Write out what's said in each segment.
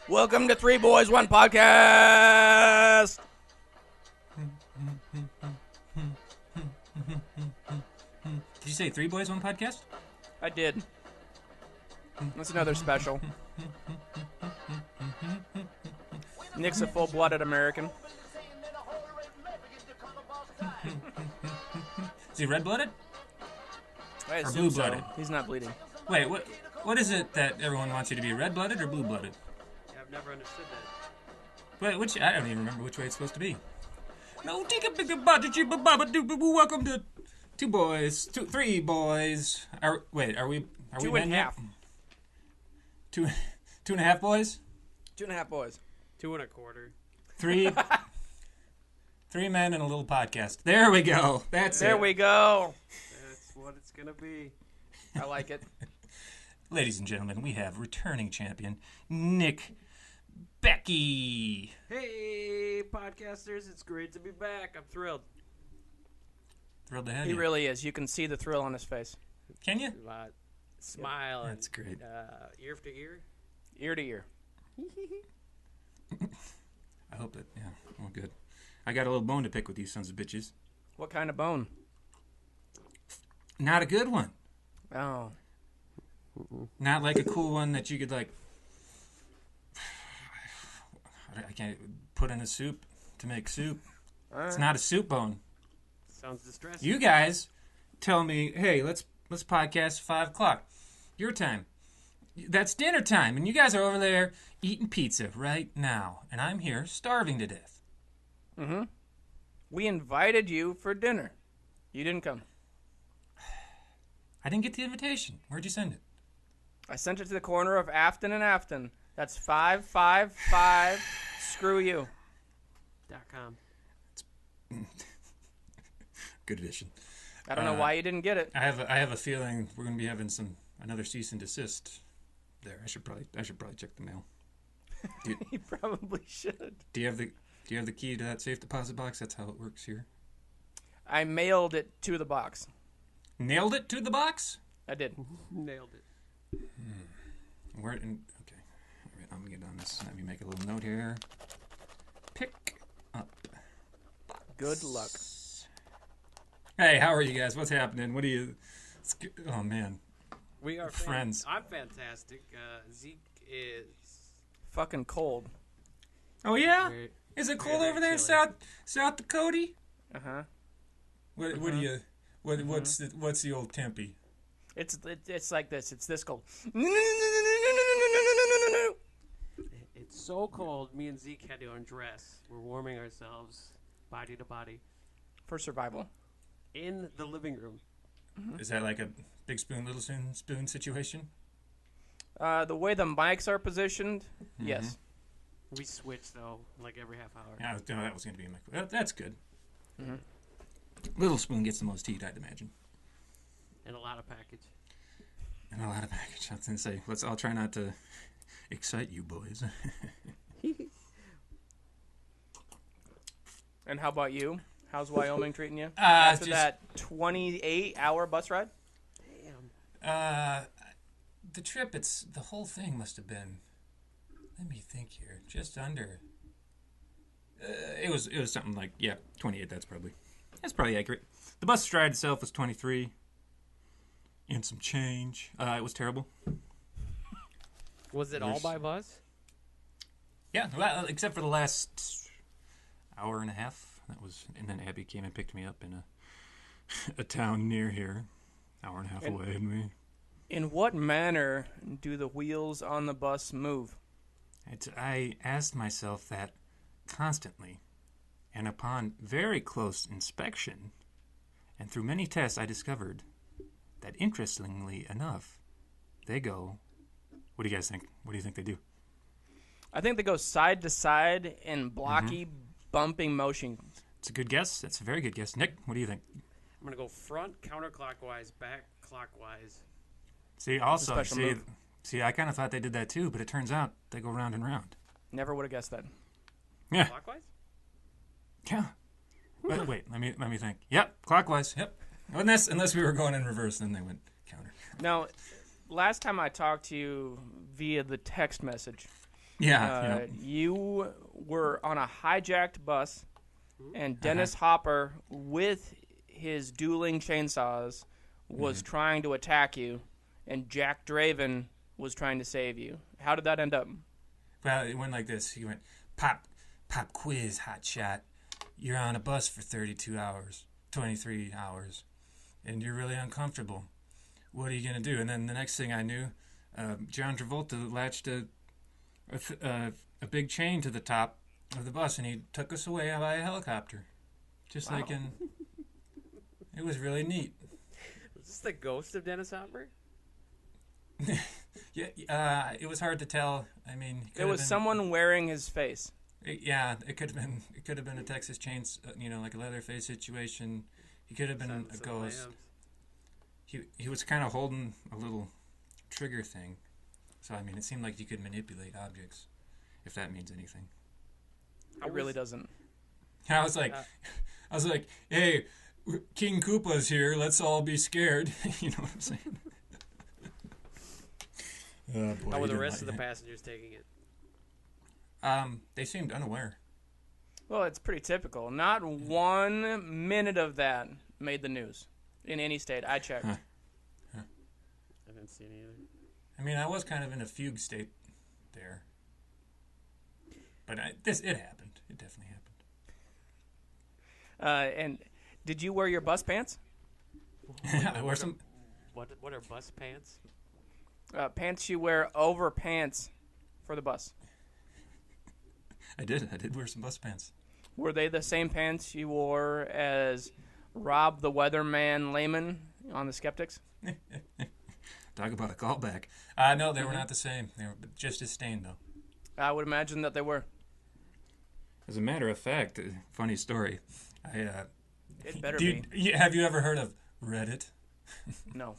Welcome to Three Boys, One Podcast. Did you say Three Boys, One Podcast? I did. That's another special. Nick's a full-blooded American. Is he red-blooded? I Or assume blue-blooded? so. He's not bleeding. Wait, what is it that everyone wants you to be, red-blooded or blue-blooded? Yeah, I've never understood that. Wait, I don't even remember which way it's supposed to be. No, welcome to Three Boys. Are we Two men and a yet? half. Two and a half boys? 2.5 boys. 2 1/4. Three men and a little podcast. There we go. That's it. There we go. That's what it's gonna be. I like it. Ladies and gentlemen, we have returning champion Nick Becky. Hey, podcasters! It's great to be back. I'm thrilled. Thrilled to have He you. really is. You can see the thrill on his face. Can you? Smile. That's great. Ear to ear. Ear to ear. I hope that, yeah, well, good. I got a little bone to pick with you sons of bitches. What kind of bone? Not a good one. Oh. Not like a cool one that you could, like, I can't put in a soup to make soup. It's not a soup bone. Sounds distressing. You guys tell me, hey, let's podcast 5 o'clock. Your time. That's dinner time, and you guys are over there eating pizza right now, and I'm here starving to death. Mm-hmm. We invited you for dinner. You didn't come. I didn't get the invitation. Where'd you send it? I sent it to the corner of Afton and Afton. That's 555. Screw you. .com. Good vision. I don't know why you didn't get it. I have a feeling we're going to be having another cease and desist there. I should probably check the mail. You probably should. Do you have the key to that safe deposit box? That's how it works here. I mailed it to the box. Nailed it to the box? I did. Nailed it. Where? Okay. All right, I'm gonna get on this. Let me make a little note here. Pick up. Box. Good luck. Hey, how are you guys? What's happening? What are you? Oh man. We are friends. I'm fantastic. Zeke is Fucking cold. Oh yeah? very, Is it very, cold very over there in chilly. South Dakota? Uh-huh. What do you? What's the old Tempe? It's like this. It's this cold. It's so cold. Me and Zeke had to undress. We're warming ourselves, body to body, For survival. in the living room. Is that like a big spoon, little spoon situation? The way the mics are positioned, yes. We switch though, like every half hour. Yeah, that was going to be my. That's good. Mm-hmm. Little spoon gets the most heat, I'd imagine. And a lot of package. And a lot of package. I was going to say, I'll try not to excite you boys. And how about you? How's Wyoming treating you? After That 28-hour bus ride? Damn. The trip, the whole thing must have been, let me think here, just under, it was something like, 28, that's probably accurate. The bus ride itself was 23, and some change. It was terrible. Was it all by bus? Yeah, well, except for the last hour and a half. And then Abby came and picked me up in a town near here, hour and a half away. In what manner do the wheels on the bus move? I asked myself that constantly, and upon very close inspection, and through many tests, I discovered that, interestingly enough, they go. What do you guys think? What do you think they do? I think they go side to side in blocky, bumping motion. It's a good guess. That's a very good guess. Nick, what do you think? I'm gonna go front counterclockwise, back clockwise. See, also, special move. I kind of thought they did that too, but it turns out they go round and round. Never would have guessed that. Yeah. Clockwise? Yeah. Wait, let me think. Yep, clockwise. Yep. Unless we were going in reverse, then they went counter. Now, last time I talked to you via the text message, Yeah. You were on a hijacked bus, and Dennis Hopper, with his dueling chainsaws, was trying to attack you, and Jack Draven was trying to save you. How did that end up? Well, it went like this. He went, pop quiz, hot shot. You're on a bus for 32 hours, 23 hours, and you're really uncomfortable. What are you going to do? And then the next thing I knew, John Travolta latched a big chain to the top of the bus, and he took us away by a helicopter. Just like in... It was really neat. Was this the ghost of Dennis Hopper? Yeah, it was hard to tell. I mean... It was someone wearing his face. It could have been a Texas Chains, like a Leatherface situation. He could have been a ghost. He was kind of holding a little trigger thing. So, I mean, it seemed like you could manipulate objects, if that means anything. It really doesn't. I was like, hey, King Koopa's here. Let's all be scared. You know what I'm saying? Oh, boy, How were the rest of the passengers taking it? They seemed unaware. Well, it's pretty typical. Not 1 minute of that made the news in any state. I checked. I didn't see any either. I mean, I was kind of in a fugue state there. But it happened. It definitely happened. And did you wear your bus pants? I wore some... What are bus pants? Pants you wear over pants for the bus. I did wear some bus pants. Were they the same pants you wore as Rob the Weatherman Lehman on the Skeptics? Talk about a callback. No, they were not the same. They were just as stained, though. I would imagine that they were. As a matter of fact, funny story. It better be. Have you ever heard of Reddit? No.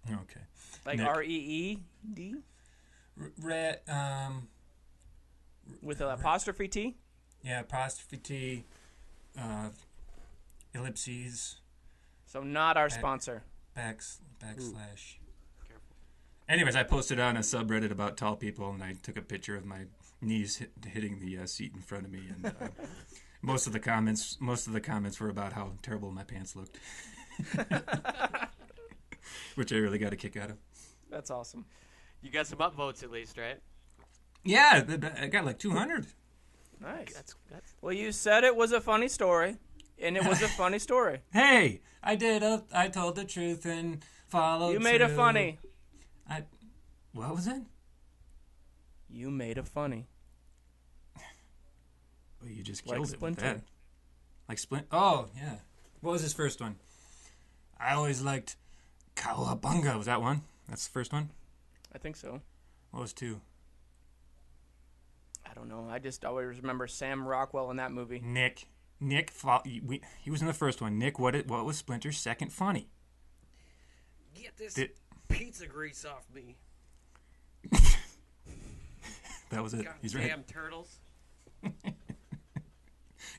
Okay. Like Nick. R-E-E-D? With an apostrophe T? Yeah, apostrophe T, ellipses. So not our sponsor. Backslash. Careful. Anyways, I posted on a subreddit about tall people, and I took a picture of my knees hitting the seat in front of me, and most of the comments were about how terrible my pants looked, which I really got a kick out of. That's awesome. You got some upvotes at least, right? Yeah, I got like 200. Nice. That's Well, you said it was a funny story, and it was a funny story. Hey, I told the truth and followed You made a through. funny. What was it? You made a funny. Well, you just Like killed it with Splinter. that. Like Splinter. Oh, yeah. What was his first one? I always liked Cowabunga. Was that one? That's the first one? I think so. What was two? I don't know. I just always remember Sam Rockwell in that movie. Nick, he was in the first one. Nick, what was Splinter's second funny? Get this pizza grease off me. That was it. He's right. Damn turtles.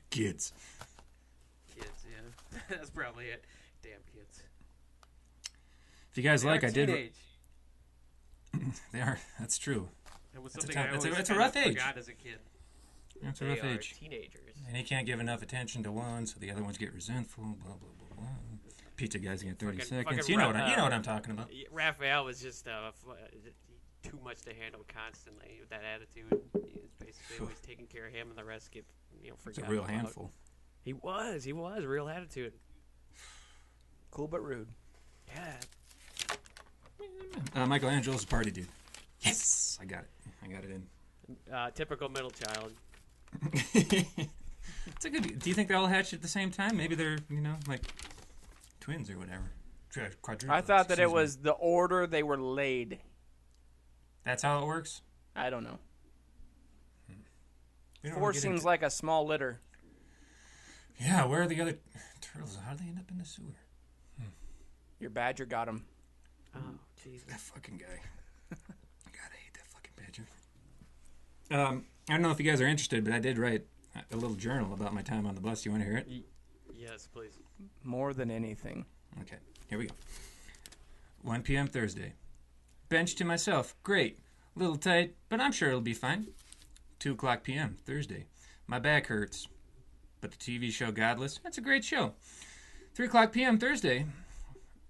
Kids, yeah. That's probably it. Damn kids. if you guys They're like, I did. teenage. They are. That's true. It was It's a something tough- I always it's a kind rough of age. forgot as a kid. It's a They rough are age. teenagers. And he can't give enough attention to one, so the other ones get resentful. Blah blah blah blah. Pizza guys get 30 seconds. fucking You know what I'm talking about. Raphael was just too much to handle constantly with that attitude. He's basically always taking care of him, and the rest get It's forgotten a real about. handful. He was real attitude. Cool but rude. Yeah. Michelangelo's a party dude. Yes, I got it in. Typical middle child. It's a good. Do you think they all hatched at the same time? Maybe they're like twins or whatever. Quadruplets. I thought that it excuse me. was the order they were laid. That's how it works. I don't know. We don't Four get seems into- like a small litter. Yeah, where are the other turtles? How do they end up in the sewer? Your badger got him. Oh, Jesus. That fucking guy. God, I hate that fucking badger. I don't know if you guys are interested, but I did write a little journal about my time on the bus. You want to hear it? Yes, please. More than anything. Okay, here we go. 1 p.m. Thursday. Bench to myself. Great. Little tight, but I'm sure it'll be fine. 2:00 p.m. Thursday. My back hurts. But the TV show Godless, that's a great show. 3:00 p.m. Thursday.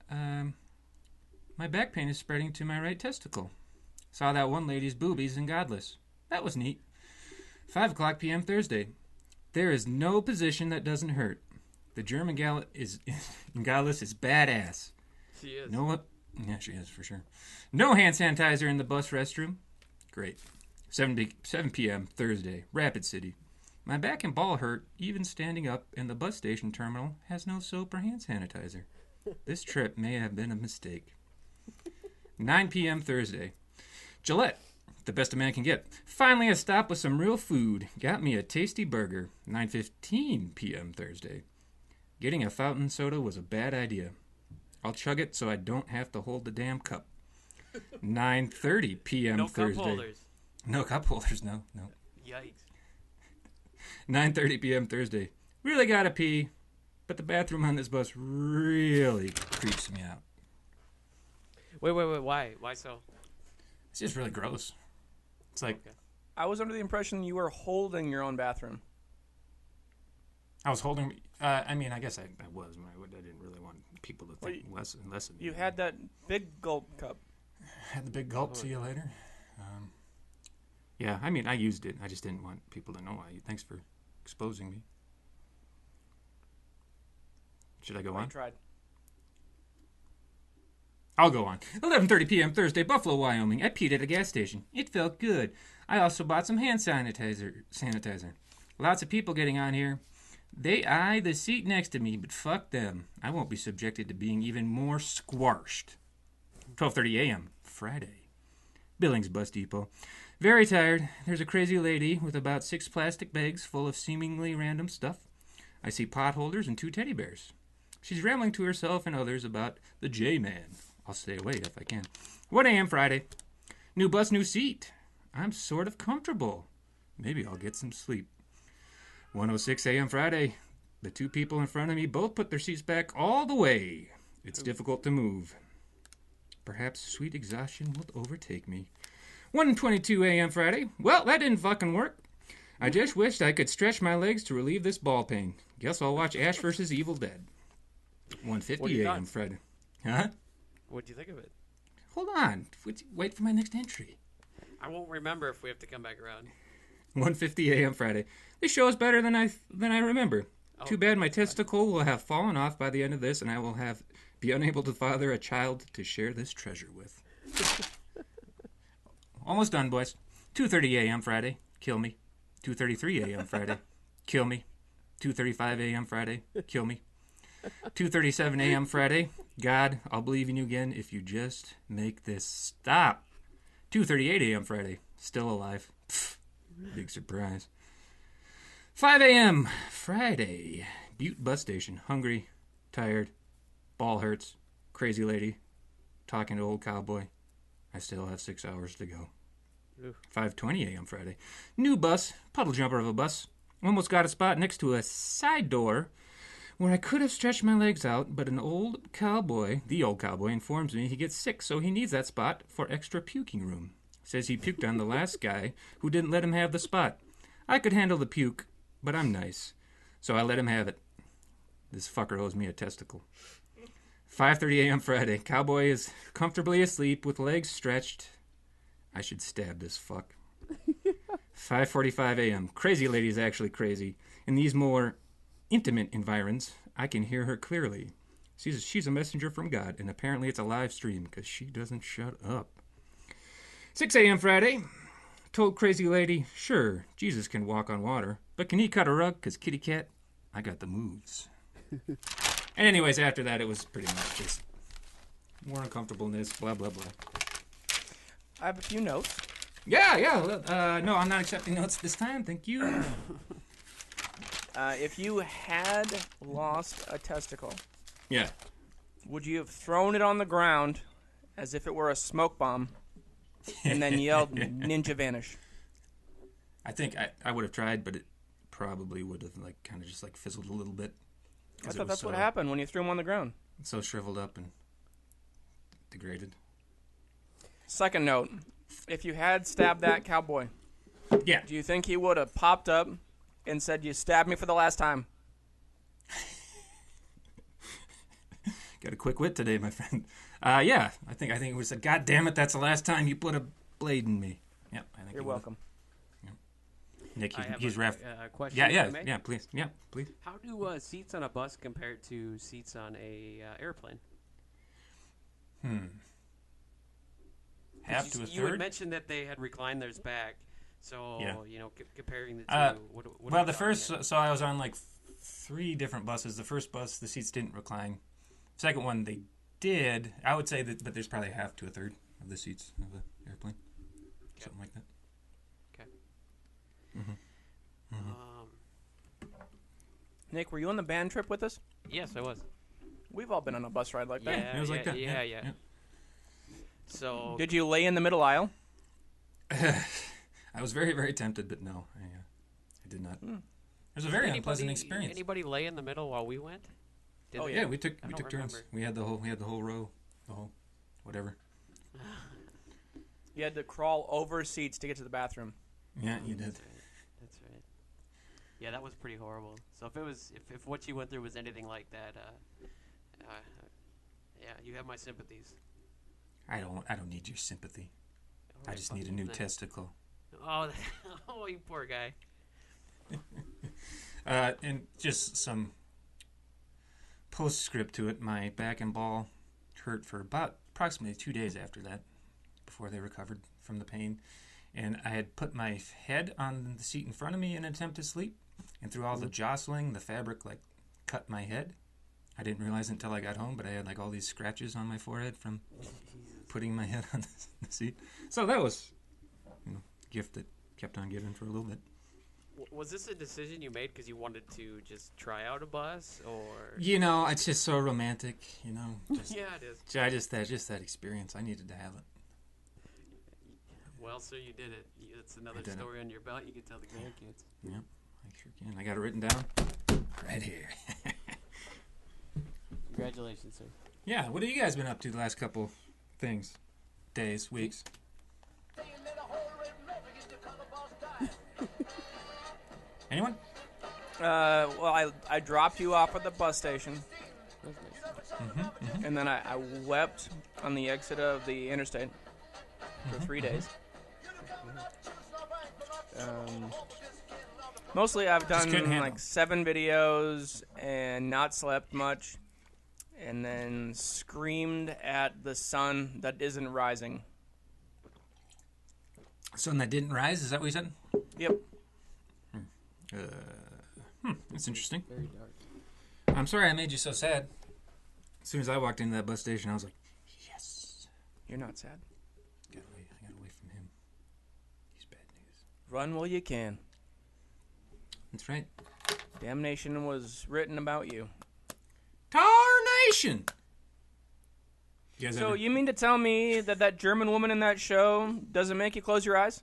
My back pain is spreading to my right testicle. Saw that one lady's boobies in Godless. That was neat. 5:00 p.m. Thursday. There is no position that doesn't hurt. The German gal is in Godless is badass. She is. No, yeah, she is for sure. No hand sanitizer in the bus restroom. Great. 7 p.m. Thursday. Rapid City. My back and ball hurt even standing up, and the bus station terminal has no soap or hand sanitizer. This trip may have been a mistake. 9 p.m. Thursday. Gillette. The best a man can get. Finally a stop with some real food. Got me a tasty burger. 9:15 p.m. Thursday. Getting a fountain soda was a bad idea. I'll chug it so I don't have to hold the damn cup. 9:30 p.m. No Thursday. cup holders. No cup holders, no. Yikes. 9:30 p.m. Thursday. Really gotta pee, but the bathroom on this bus really creeps me out. Wait. Why? Why so? It's just really gross. It's like, Okay. I was under the impression you were holding your own bathroom. I was holding, I guess I was. I didn't really want people to think less of me. You had that big gulp cup. Had the big gulp, see you later. Yeah, I used it. I just didn't want people to know. Thanks for exposing me. Should I go on? I tried. I'll go on. 11:30 p.m. Thursday, Buffalo, Wyoming. I peed at a gas station. It felt good. I also bought some hand sanitizer. Lots of people getting on here. They eye the seat next to me, but fuck them. I won't be subjected to being even more squashed. 12:30 a.m. Friday. Billings Bus Depot. Very tired. There's a crazy lady with about 6 plastic bags full of seemingly random stuff. I see pot holders and 2 teddy bears. She's rambling to herself and others about the J-Man. I'll stay away if I can. 1 a.m. Friday. New bus, new seat. I'm sort of comfortable. Maybe I'll get some sleep. 1:06 a.m. Friday. The 2 people in front of me both put their seats back all the way. It's difficult to move. Perhaps sweet exhaustion will overtake me. 1:22 a.m. Friday. Well, that didn't fucking work. I just wished I could stretch my legs to relieve this ball pain. Guess I'll watch Ash vs. Evil Dead. 1:50 a.m. Friday. Huh? What'd you think of it? Hold on. Wait for my next entry. I won't remember if we have to come back around. 1:50 a.m. Friday. This show is better than I remember. Oh, Too bad my testicle will have fallen off by the end of this, and I will be unable to father a child to share this treasure with. Almost done, boys. 2:30 a.m. Friday. Kill me. 2:33 a.m. Friday. Kill me. 2:35 a.m. Friday. Kill me. 2:37 a.m. Friday. God, I'll believe in you again if you just make this stop. 2:38 a.m. Friday. Still alive. Pfft, big surprise. 5 a.m. Friday. Butte bus station. Hungry. Tired. Ball hurts. Crazy lady. Talking to old cowboy. I still have 6 hours to go. 5:20 a.m. Friday. New bus. Puddle jumper of a bus. Almost got a spot next to a side door where I could have stretched my legs out, but the old cowboy, informs me he gets sick, so he needs that spot for extra puking room. Says he puked on the last guy who didn't let him have the spot. I could handle the puke, but I'm nice, so I let him have it. This fucker owes me a testicle. 5:30 a.m. Friday. Cowboy is comfortably asleep with legs stretched. I should stab this fuck. 5:45 a.m. Crazy lady's actually crazy. In these more intimate environs, I can hear her clearly. She's a messenger from God, and apparently it's a live stream because she doesn't shut up. 6 a.m. Friday. Told crazy lady, sure, Jesus can walk on water, but can he cut a rug? Because kitty cat, I got the moves. And anyways, after that, it was pretty much just more uncomfortableness, blah, blah, blah. I have a few notes. Yeah. No, I'm not accepting notes this time. Thank you. If you had lost a testicle, Yeah. would you have thrown it on the ground as if it were a smoke bomb and then yelled, "Ninja vanish"? I think I would have tried, but it probably would have kind of just fizzled a little bit. I thought that's what happened when you threw them on the ground. So shriveled up and degraded. Second note, if you had stabbed that cowboy, Yeah. Do you think he would have popped up and said, "You stabbed me for the last time"? Got a quick wit today, my friend. Yeah, I think it was said, "God damn it, that's the last time you put a blade in me." Yeah, I think You're welcome. Nick, I have he's ref. a question. Yeah, if I may. yeah, please. Yeah, please. How do seats on a bus compare to seats on a airplane? Half to a You had third. mentioned that they had recliners back, so Yeah. comparing the two. What are Well, we the talking first, here? so I was on like 3 different buses. The first bus, the seats didn't recline. Second one, they did. I would say that, but there's probably half to a third of the seats of the airplane, something like that. Okay. Nick, were you on the band trip with us? Yes, I was. We've all been on a bus ride like that. Yeah, It was like that. Yeah. So Did you lay in the middle aisle? I was very, very tempted, but no, I did not. It was a very unpleasant experience. Anybody lay in the middle while we went? Did Oh, they? Yeah, we took I don't turns. remember. We had the whole row, the whole whatever. You had to crawl over seats to get to the bathroom. Yeah, you did. That's right. Yeah, that was pretty horrible. So if what you went through was anything like that, yeah, you have my sympathies. I don't need your sympathy. All I right, just need a new then. testicle. Oh, oh, you poor guy. And just some postscript to it. My back and ball hurt for approximately 2 days after that, before they recovered from the pain. And I had put my head on the seat in front of me in an attempt to sleep, and through all the jostling, the fabric cut my head. I didn't realize it until I got home, but I had all these scratches on my forehead from putting my head on the seat. So that was a gift that kept on giving for a little bit. Was this a decision you made because you wanted to just try out a bus, or? It's just so romantic, Just, Yeah, it is. just that experience. I needed to have it. Well, sir, you did it. It's another I did it. story on your belt. You can tell the grandkids. Yep, I sure can. I got it written down right here. Congratulations, sir. Yeah, what have you guys been up to the last couple things, days, weeks? Anyone? Well, I dropped you off at the bus station, That was nice. and then I wept on the exit of the interstate for 3 days. Mostly I've Just couldn't done handle. 7 videos and not slept much, and then screamed at the sun that isn't rising. Sun that didn't rise, is that what you said? Yep. That's interesting. Very dark. I'm sorry I made you so sad. As soon as I walked into that bus station, I was like, yes. You're not sad. I got away from him. He's bad news. Run while you can. That's right. Damnation was written about you. Tarnation! You guys So ever- you mean to tell me that German woman in that show doesn't make you close your eyes?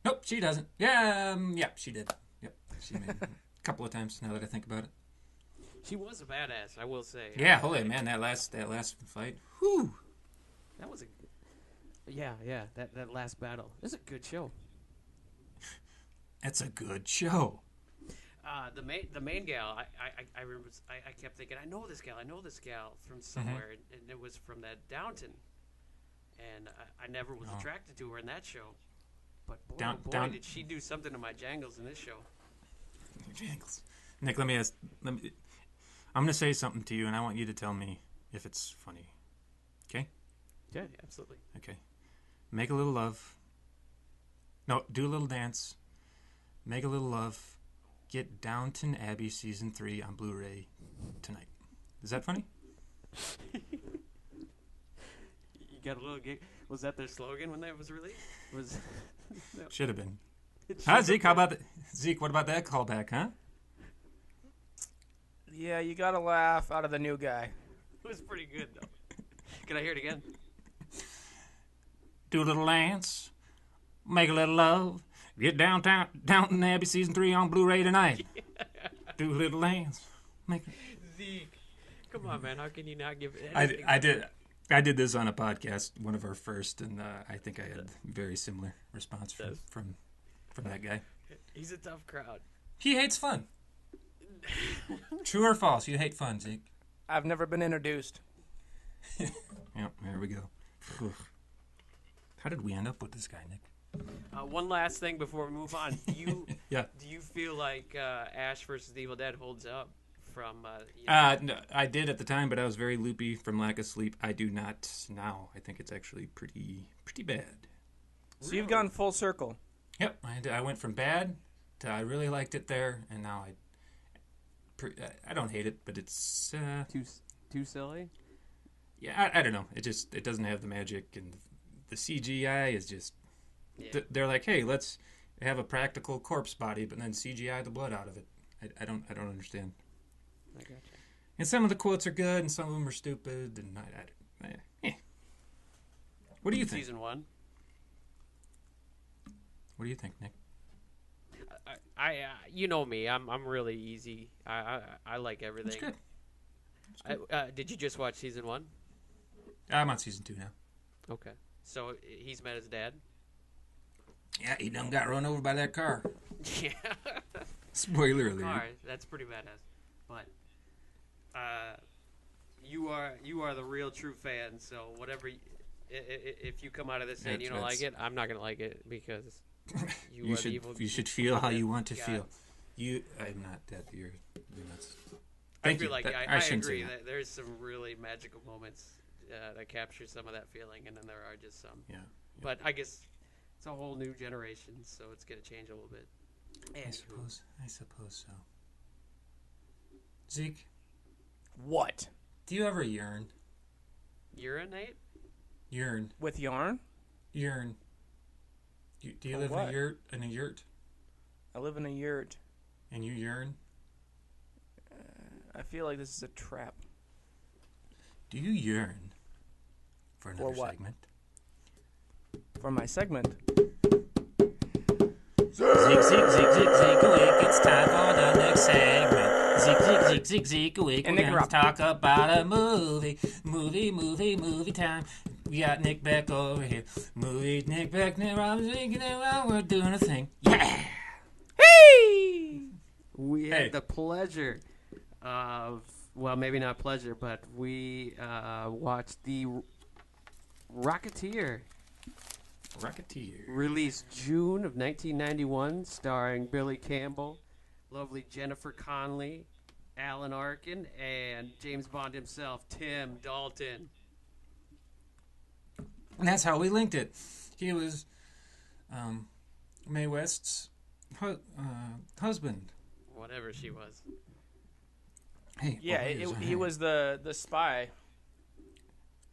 Nope, she doesn't. Yeah, she did. Yep, she made it a couple of times now that I think about it. She was a badass, I will say. Yeah, holy man, that last fight. Whew. That was a. Yeah, that last battle. It was a good show. That's a good show. The main gal, I remember. I kept thinking, I know this gal from somewhere, and it was from that Downton, and I never was attracted to her in that show, but boy, did she do something to my jangles in this show. Jangles. Nick, let me. I'm going to say something to you, and I want you to tell me if it's funny. Okay? Yeah, absolutely. Okay. Make a little love. No, do a little dance. Make a little love. Get Downton Abbey Season 3 on Blu-ray tonight. Is that funny? You got a little gig. Was that their slogan when that was released? Was no, Should have been. it Huh, should Zeke? have How about Zeke, what about that callback, huh? Yeah, you gotta laugh out of the new guy. It was pretty good though. Can I hear it again? Do a little dance. Make a little love. Get Downton Abbey Season 3 on Blu-ray tonight. Do a little dance. Zeke, come on, man. How can you not give it? I did this on a podcast, one of our first, and I think I had a very similar response from from that guy. He's a tough crowd. He hates fun. True or false? You hate fun, Zeke. I've never been introduced. Yep, there we go. How did we end up with this guy, Nick? One last thing before we move on. Yeah. Do you feel like Ash versus the Evil Dead holds up from? No, I did at the time, but I was very loopy from lack of sleep. I do not now. I think it's actually pretty bad. So you've gone full circle. Yep, I went from bad to I really liked it there, and now I don't hate it, but it's too silly. Yeah, I don't know. It doesn't have the magic, and the CGI is just. Yeah. They're like, hey, let's have a practical corpse body, but then CGI the blood out of it. I don't understand. I gotcha. And some of the quotes are good, and some of them are stupid, and What do you think? Season 1. What do you think, Nick? I you know me. I'm really easy. I like everything. That's good. Did you just watch season 1? I'm on season 2 now. Okay, so he's met his dad. Yeah, he done got run over by that car. Yeah. Spoiler alert. Car, that's pretty badass. But you are the real true fan. So whatever, if you come out of this saying you don't like it, I'm not gonna like it because you are the evil. You should feel how you want to feel. I'm not that. You're nuts. I feel like I agree that there's some really magical moments that capture some of that feeling, and then there are just some. Yeah. But I guess it's a whole new generation, so it's gonna change a little bit. I suppose so. Zeke, what? Do you ever yearn? Urinate? Yearn. With yarn? Yearn. Do you live what? in a yurt? I live in a yurt. And you yearn? I feel like this is a trap. Do you yearn for another segment? For my segment? Zeke, awake. It's time for the next segment. Zeke, awake. We're going to talk about a movie time. We got Nick Beck over here. Nick Beck, we're doing a thing. Yeah! Hey! We had the pleasure of, well, maybe not pleasure, but we watched the Rocketeer. Released June of 1991, starring Billy Campbell, lovely Jennifer Connelly, Alan Arkin, and James Bond himself, Tim Dalton. And that's how we linked it. He was Mae West's husband. Whatever she was. Hey, yeah, he was the spy.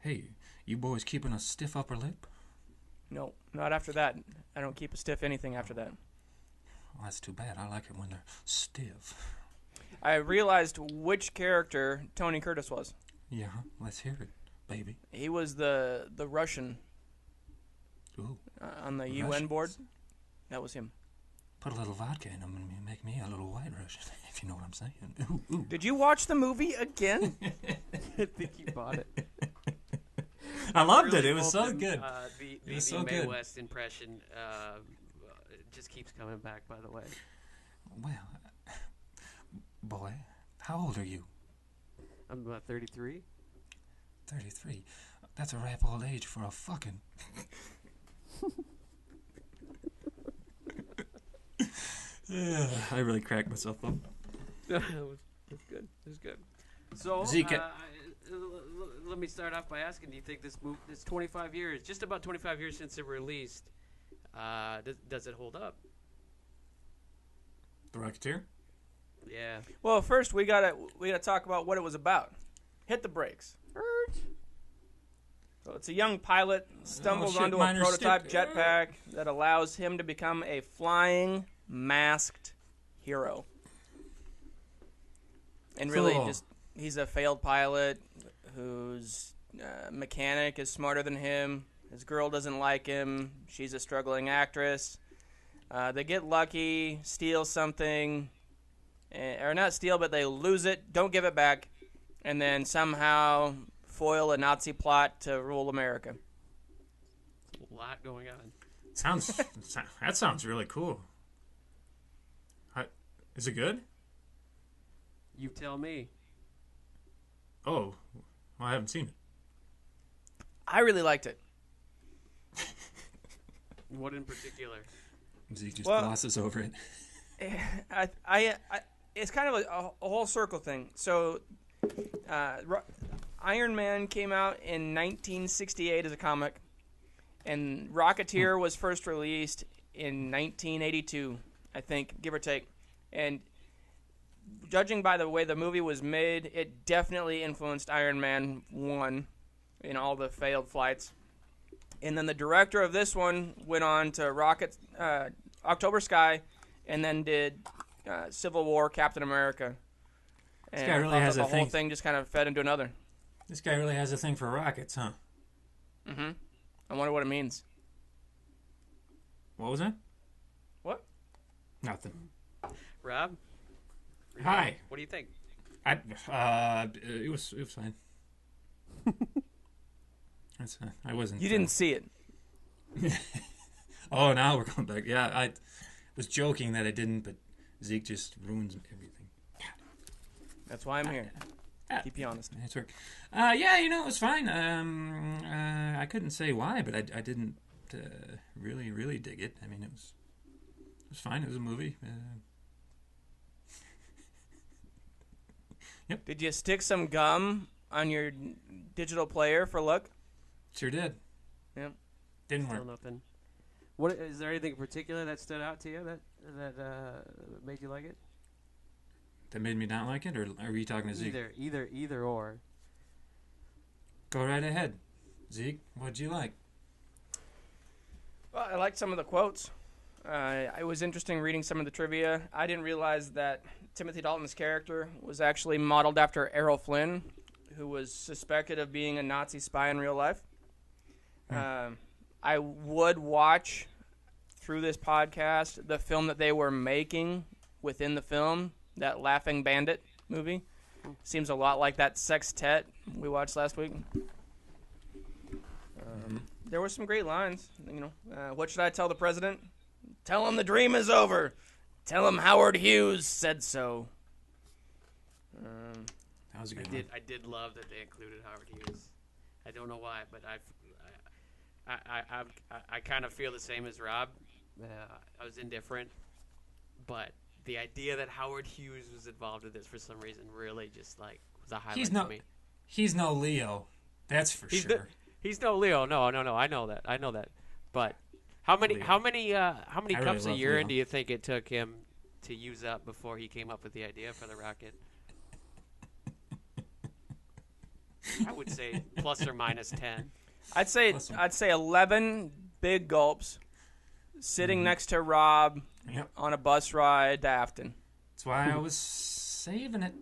Hey, you boys keeping a stiff upper lip? No, not after that. I don't keep a stiff anything after that. Well, that's too bad. I like it when they're stiff. I realized which character Tony Curtis was. Yeah, let's hear it, baby. He was the Russian. Ooh, on the UN board. That was him. Put a little vodka in them and make me a little white Russian, if you know what I'm saying. Ooh. Did you watch the movie again? I think you bought it. I loved it. It was so good. The Mae West impression just keeps coming back, by the way. Well, boy, how old are you? I'm about 33. 33? That's a ripe old age for a fucking... I really cracked myself up. It was good. It was good. So, Zeke, let me start off by asking, do you think this movie, it's 25 years, just about 25 years since it released, does it hold up? The Rocketeer? Yeah. Well, first we gotta talk about what it was about. Hit the brakes. So it's a young pilot stumbles onto a prototype jetpack that allows him to become a flying, masked hero. And really, he's a failed pilot whose mechanic is smarter than him. His girl doesn't like him. She's a struggling actress. They get lucky, steal something, or not steal, but they lose it, don't give it back, and then somehow foil a Nazi plot to rule America. A lot going on. That sounds really cool. Is it good? You tell me. Oh, well, I haven't seen it. I really liked it. What in particular? Zeke just glosses over it. It's kind of a whole circle thing. So, Iron Man came out in 1968 as a comic, and Rocketeer was first released in 1982, I think, give or take. And judging by the way the movie was made, it definitely influenced Iron Man 1 in all the failed flights. And then the director of this one went on to October Sky, and then did Civil War, Captain America. And this guy really has the a whole thing. thing just kind of fed into another. This guy really has a thing for rockets, huh? Mm-hmm. I wonder what it means. What was that? What? Nothing. Rob? Hi. What do you think? It was fine. I wasn't. You didn't see it. Oh, now we're going back. Yeah, I was joking that I didn't, but Zeke just ruins everything. That's why I'm here. Keep you honest. Nice work. Yeah, it was fine. I couldn't say why, but I didn't really dig it. I mean, it was fine. It was a movie. Yep. Did you stick some gum on your digital player for luck? Sure did. Yep. Didn't Still work. nothing. What is there anything in particular that stood out to you that made you like it? That made me not like it, or are you talking to Zeke? Either or. Go right ahead, Zeke. What'd you like? Well, I liked some of the quotes. It was interesting reading some of the trivia. I didn't realize that Timothy Dalton's character was actually modeled after Errol Flynn, who was suspected of being a Nazi spy in real life. I would watch, through this podcast, the film that they were making within the film, that Laughing Bandit movie. Seems a lot like that Sextette we watched last week. There were some great lines. What should I tell the president? Tell him the dream is over. Tell him Howard Hughes said so. That was a good one. I did love that they included Howard Hughes. I don't know why, but I kind of feel the same as Rob. I was indifferent, but the idea that Howard Hughes was involved in this for some reason really just was a highlight to me. He's no Leo, that's for sure. He's no Leo. No. I know that. But how many cups a urine do you think it took him to use up before he came up with the idea for the rocket? I would say plus or minus 10. I'd say 11 big gulps sitting next to Rob on a bus ride to Afton. That's why I was saving it.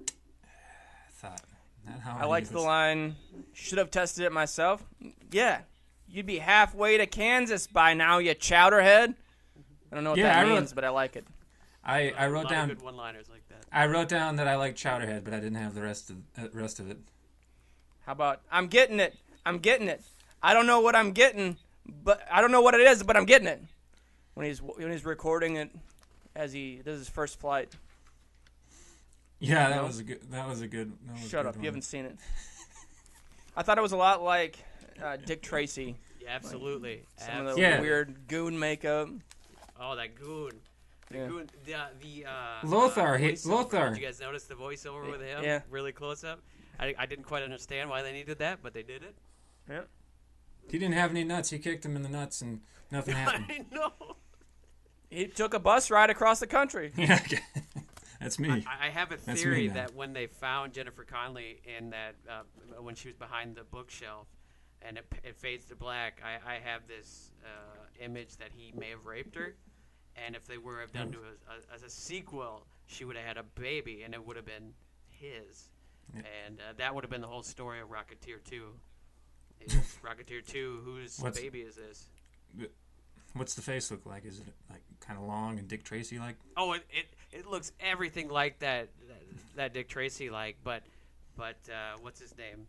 I thought. I liked the line, should have tested it myself. Yeah, you'd be halfway to Kansas by now, you chowderhead. I don't know what that means, but I like it. I wrote down good one-liners like that. I wrote down that I like chowderhead, but I didn't have the rest of it. How about, I'm getting it. I don't know what I'm getting, but I don't know what it is, but I'm getting it. When he's recording it as he does his first flight. Yeah, that was a good. Shut up! You haven't seen it. I thought it was a lot like Dick Tracy. Yeah, absolutely. Some of the weird goon makeup. Oh, that goon. Goon. Lothar. Lothar. Did you guys notice the voiceover with him? Yeah. Really close up. I didn't quite understand why they needed that, but they did it. Yeah. He didn't have any nuts. He kicked him in the nuts, and nothing happened. I know. He took a bus ride across the country. Yeah. That's me. I have a theory that when they found Jennifer Connelly in that, when she was behind the bookshelf, and it fades to black, I have this image that he may have raped her, and if they were have done to as a sequel, she would have had a baby, and it would have been his, and that would have been the whole story of Rocketeer 2. Rocketeer 2, whose baby is this? What's the face look like? Is it like kind of long and Dick Tracy like? Oh, it looks everything like that Dick Tracy like, but what's his name?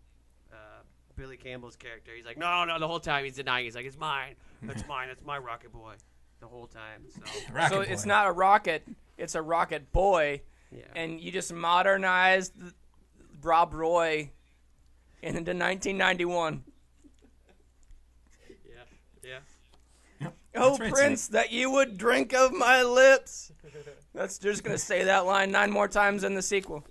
Billy Campbell's character. He's like, no, the whole time he's denying. He's like, it's mine. That's mine. It's my rocket boy. The whole time. So It's not a rocket. it's a Rocket Boy, and you just modernized Rob Roy into 1991. Yeah. Oh, right, Prince, that you would drink of my lips. That's just going to say that line 9 more times in the sequel.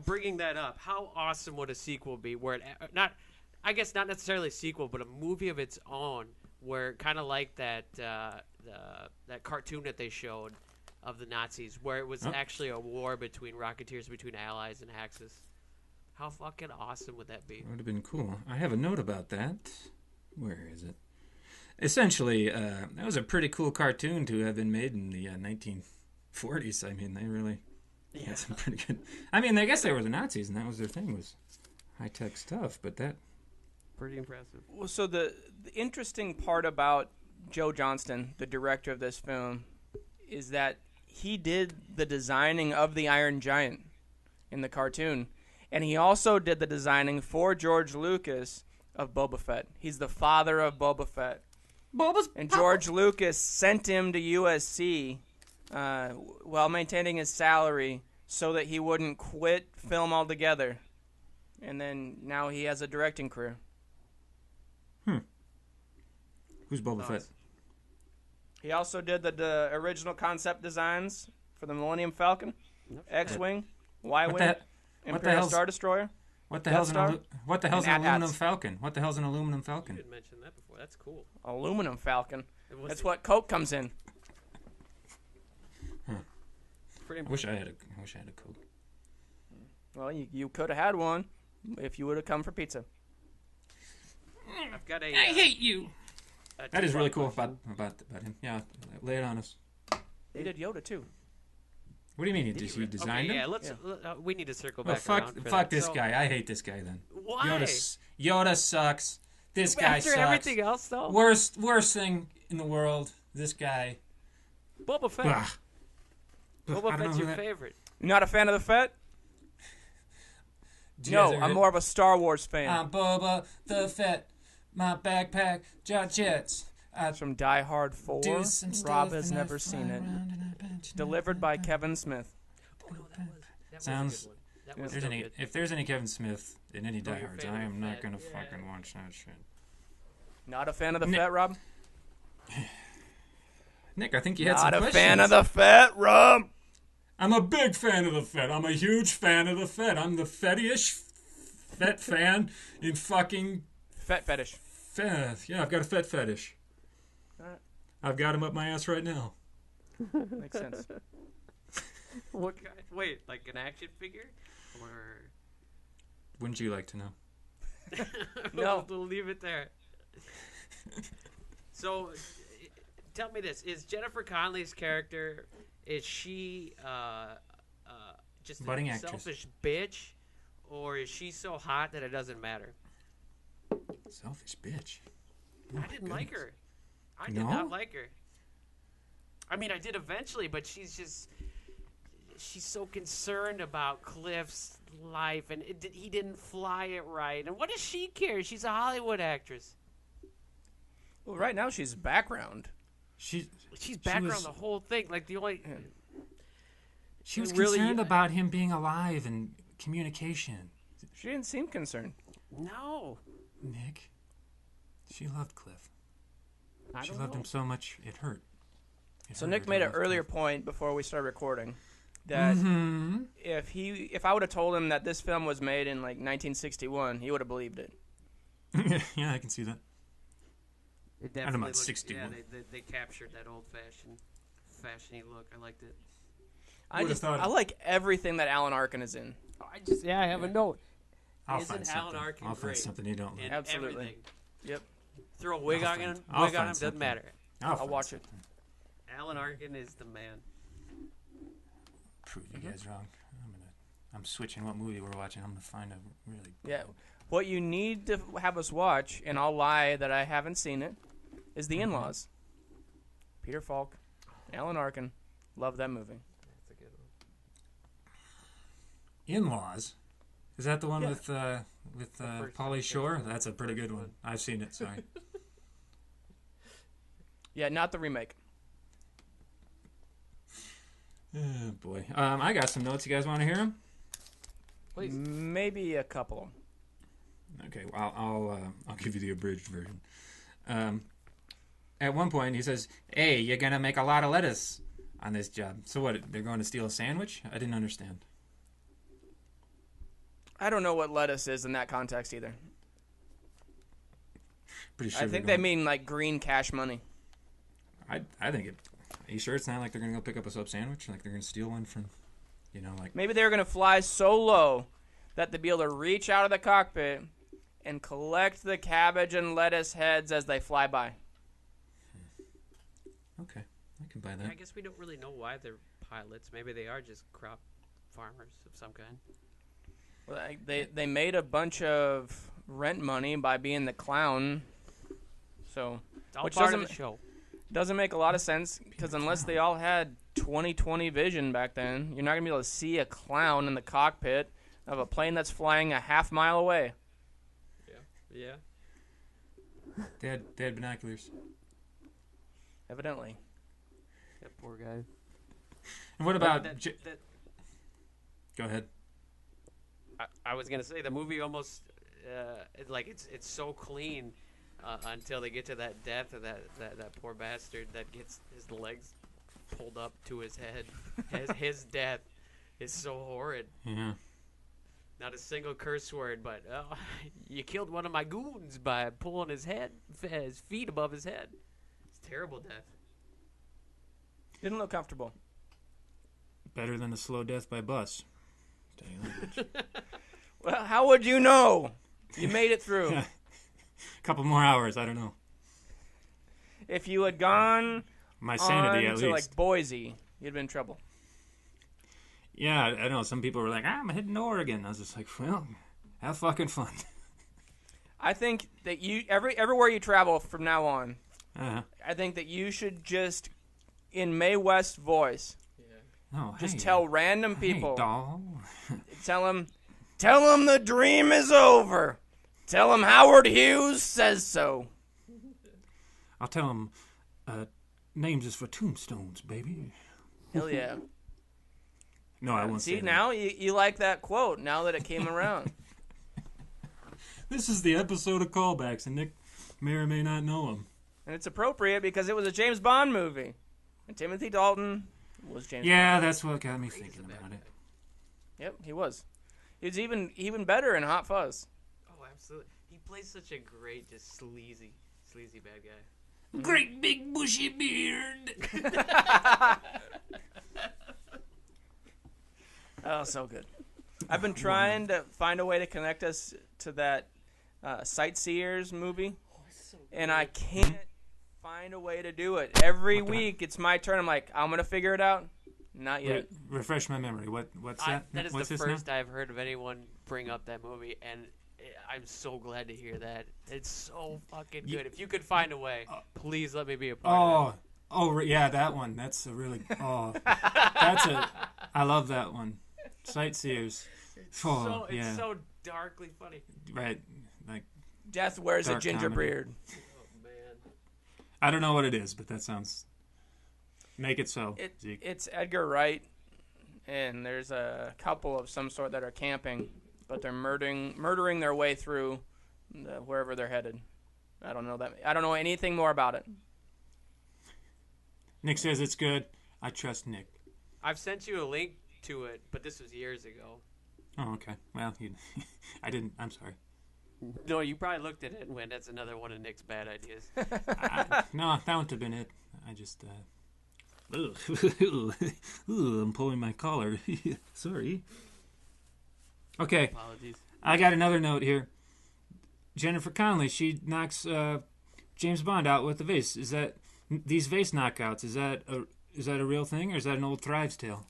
Bringing that up, how awesome would a sequel be? Where not necessarily a sequel, but a movie of its own, where kind of like that cartoon that they showed of the Nazis, where it was actually a war between Rocketeers, between Allies and Axis. How fucking awesome would that be? It would have been cool. I have a note about that. Where is it? Essentially, that was a pretty cool cartoon to have been made in the 1940s. I mean, they really had some pretty good... I mean, I guess they were the Nazis, and that was their thing, was high-tech stuff, but that... Pretty impressive. Well, so the interesting part about Joe Johnston, the director of this film, is that he did the designing of the Iron Giant in the cartoon, and he also did the designing for George Lucas of Boba Fett. He's the father of Boba Fett. And George Lucas sent him to USC while maintaining his salary so that he wouldn't quit film altogether. And then now he has a directing career. Who's Boba Fett? He also did the original concept designs for the Millennium Falcon, X-Wing, Y-Wing, Imperial Star Destroyer. What the hell's an aluminum AT-ATs. Falcon? What the hell's an aluminum Falcon? You didn't mention that before. That's cool. Aluminum Falcon. That's what Coke comes in. I wish I had a Coke. Well, you could have had one if you would have come for pizza. I've got I hate you. That is really cool about him. Yeah, lay it on us. He did Yoda too. What do you mean? He designed him? Yeah, let's. We need to circle back. Well, around fuck this guy. I hate this guy. Then why? Yoda sucks. This guy After sucks. everything else, though. Worst thing in the world. This guy. Boba Fett. Bah. Boba Fett's your favorite. You're not a fan of the Fett? No, I'm more of a Star Wars fan. I'm Boba the Fett. My backpack, jets. It's from Die Hard 4. Rob has never seen it. Delivered by Kevin Smith. Oh, no, that Sounds. was a good one. If there's any Kevin Smith in any Die your Hards, favorite I am not Fett, gonna yeah. fucking watch that shit. Not a fan of the Fett, Rob? Nick, I think you had some Not a questions. fan of the Fett, Rob? I'm a big fan of the Fett. I'm a huge fan of the Fett. I'm the fettish Fett fan in fucking... Fett fetish. Yeah, I've got a Fett fetish. Alright. I've got him up my ass right now. Makes sense. What kind? Wait, like an action figure, or Wouldn't you like to know? No. we'll leave it there. So, tell me this: is Jennifer Connelly's character? Is she just Budding a actress. selfish bitch, or is she so hot that it doesn't matter? Selfish bitch. Oh, I didn't like her. I did No? not like her. I mean, I did eventually, but she's so concerned about Cliff's life, and he didn't fly it right. And what does she care? She's a Hollywood actress. Well, right now she's background. She's background the whole thing. Like the only She was really- concerned about him being alive and communication. She didn't seem concerned. no. Nick, she loved Cliff. I She don't loved know. him so much it hurt. So Nick made an earlier point before we started recording that if I would have told him that this film was made in like 1961, he would have believed it. Yeah, I can see that. It I don't know definitely about looked- 61. Yeah, they captured that fashiony look. I liked it. I like everything that Alan Arkin is in. I have a note. I'll Isn't find Alan something. Arkin I'll find great? something you don't like. In Absolutely. everything. Yep. Throw a wig I'll on find- him. I'll Wig on find him doesn't something. matter. I'll find watch it. something. Alan Arkin is the man. Prove you guys wrong. I'm switching what movie we're watching. I'm gonna find a really. Yeah. What you need to have us watch, and I'll lie that I haven't seen it, is The In-Laws. Peter Falk, Alan Arkin. Love that movie. That's a good one. In-Laws. Is that the one Yeah. with first Pauly one, Shore? first one. That's a pretty good First one. one. I've seen it. Sorry. Yeah, not the remake. Oh, boy. I got some notes. You guys want to hear them? Please. Maybe a couple. Okay, well, I'll give you the abridged version. At one point, he says, "Hey, you're gonna make a lot of lettuce on this job." So what? They're going to steal a sandwich? I didn't understand. I don't know what lettuce is in that context either. Pretty sure. I think they mean like green cash money. I think it. Are you sure it's not like they're gonna go pick up a sub sandwich? Like they're gonna steal one from, like. Maybe they're going to fly so low that they'll be able to reach out of the cockpit and collect the cabbage and lettuce heads as they fly by. Okay, I can buy that. I guess we don't really know why they're pilots. Maybe they are just crop farmers of some kind. Well, they made a bunch of rent money by being the clown, so It's all which part of the show. doesn't make a lot of sense because unless they all had 20/20 vision back then, you're not gonna be able to see a clown in the cockpit of a plane that's flying a half mile away. Yeah. They had binoculars. Evidently. That poor guy. And what about? Go ahead. I was gonna say the movie almost it's so clean until they get to that death of that poor bastard that gets his legs pulled up to his head. his death is so horrid. Yeah. Not a single curse word, but you killed one of my goons by pulling his feet above his head. It's a terrible death. Didn't look comfortable. Better than a slow death by bus. Tell you that much. Well, how would you know? You made it through. A couple more hours. I don't know. If you had gone My sanity, on at to least. like Boise, you'd been in trouble. Yeah, I know. Some people were like, I'm heading to Oregon. I was just like, well, have fucking fun. I think that everywhere you travel from now on, Uh-huh. I think that you should just, in Mae West voice, Oh, just hey, tell random hey, people, doll. tell them the dream is over. Tell them Howard Hughes says so. I'll tell them names is for tombstones, baby. Hell yeah. No, I won't See, say now you like that quote, now that it came around. that. This is the episode of callbacks, and Nick may or may not know them. And it's appropriate because it was a James Bond movie. And Timothy Dalton was James Bond. Yeah, that's what got me thinking about it. Yep, he was. He was even better in Hot Fuzz. Oh, absolutely. He plays such a great, just sleazy bad guy. Great big bushy beard. Oh, so good. I've been trying to find a way to connect us to that Sightseers movie, and I can't find a way to do it. Every week, it's my turn. I'm like, I'm going to figure it out. Not yet. Refresh my memory. What's that? That is What's the this first now? I've heard of anyone bring up that movie, and I'm so glad to hear that. It's so fucking good. If you could find a way, please let me be a part of it. Yeah, that one. That's a really. I love that one. Sightseers. It's so darkly funny. Right. Like, Death wears a Dark ginger comedy. beard. Oh, man. I don't know what it is, but that sounds. Make it so. Zeke. It's Edgar Wright, and there's a couple of some sort that are camping, but they're murdering their way through wherever they're headed. I don't know anything more about it. Nick says it's good. I trust Nick. I've sent you a link to it, but this was years ago. Oh, okay. Well, I didn't. I'm sorry. No, you probably looked at it and went, that's another one of Nick's bad ideas. No, that wouldn't have been it. I just. Ooh, I'm pulling my collar. Sorry. Okay. Apologies. I got another note here. Jennifer Connelly, she knocks James Bond out with the vase. Is that these vase knockouts? Is that a real thing, or is that an old Thrives tale?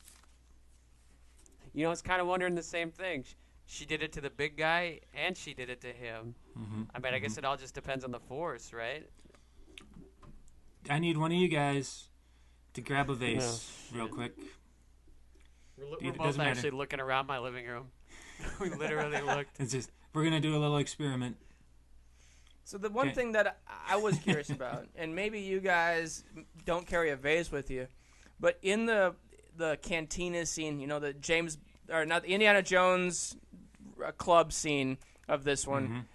You know, I was kind of wondering the same thing. She did it to the big guy, and she did it to him. Mm-hmm. I mean, I guess it all just depends on the force, right? I need one of you guys to grab a vase real quick. We're both actually looking around my living room. We literally looked. It's just we're gonna do a little experiment. So the one thing that I was curious about, and maybe you guys don't carry a vase with you, but in the the cantina scene, the not the Indiana Jones club scene of this one.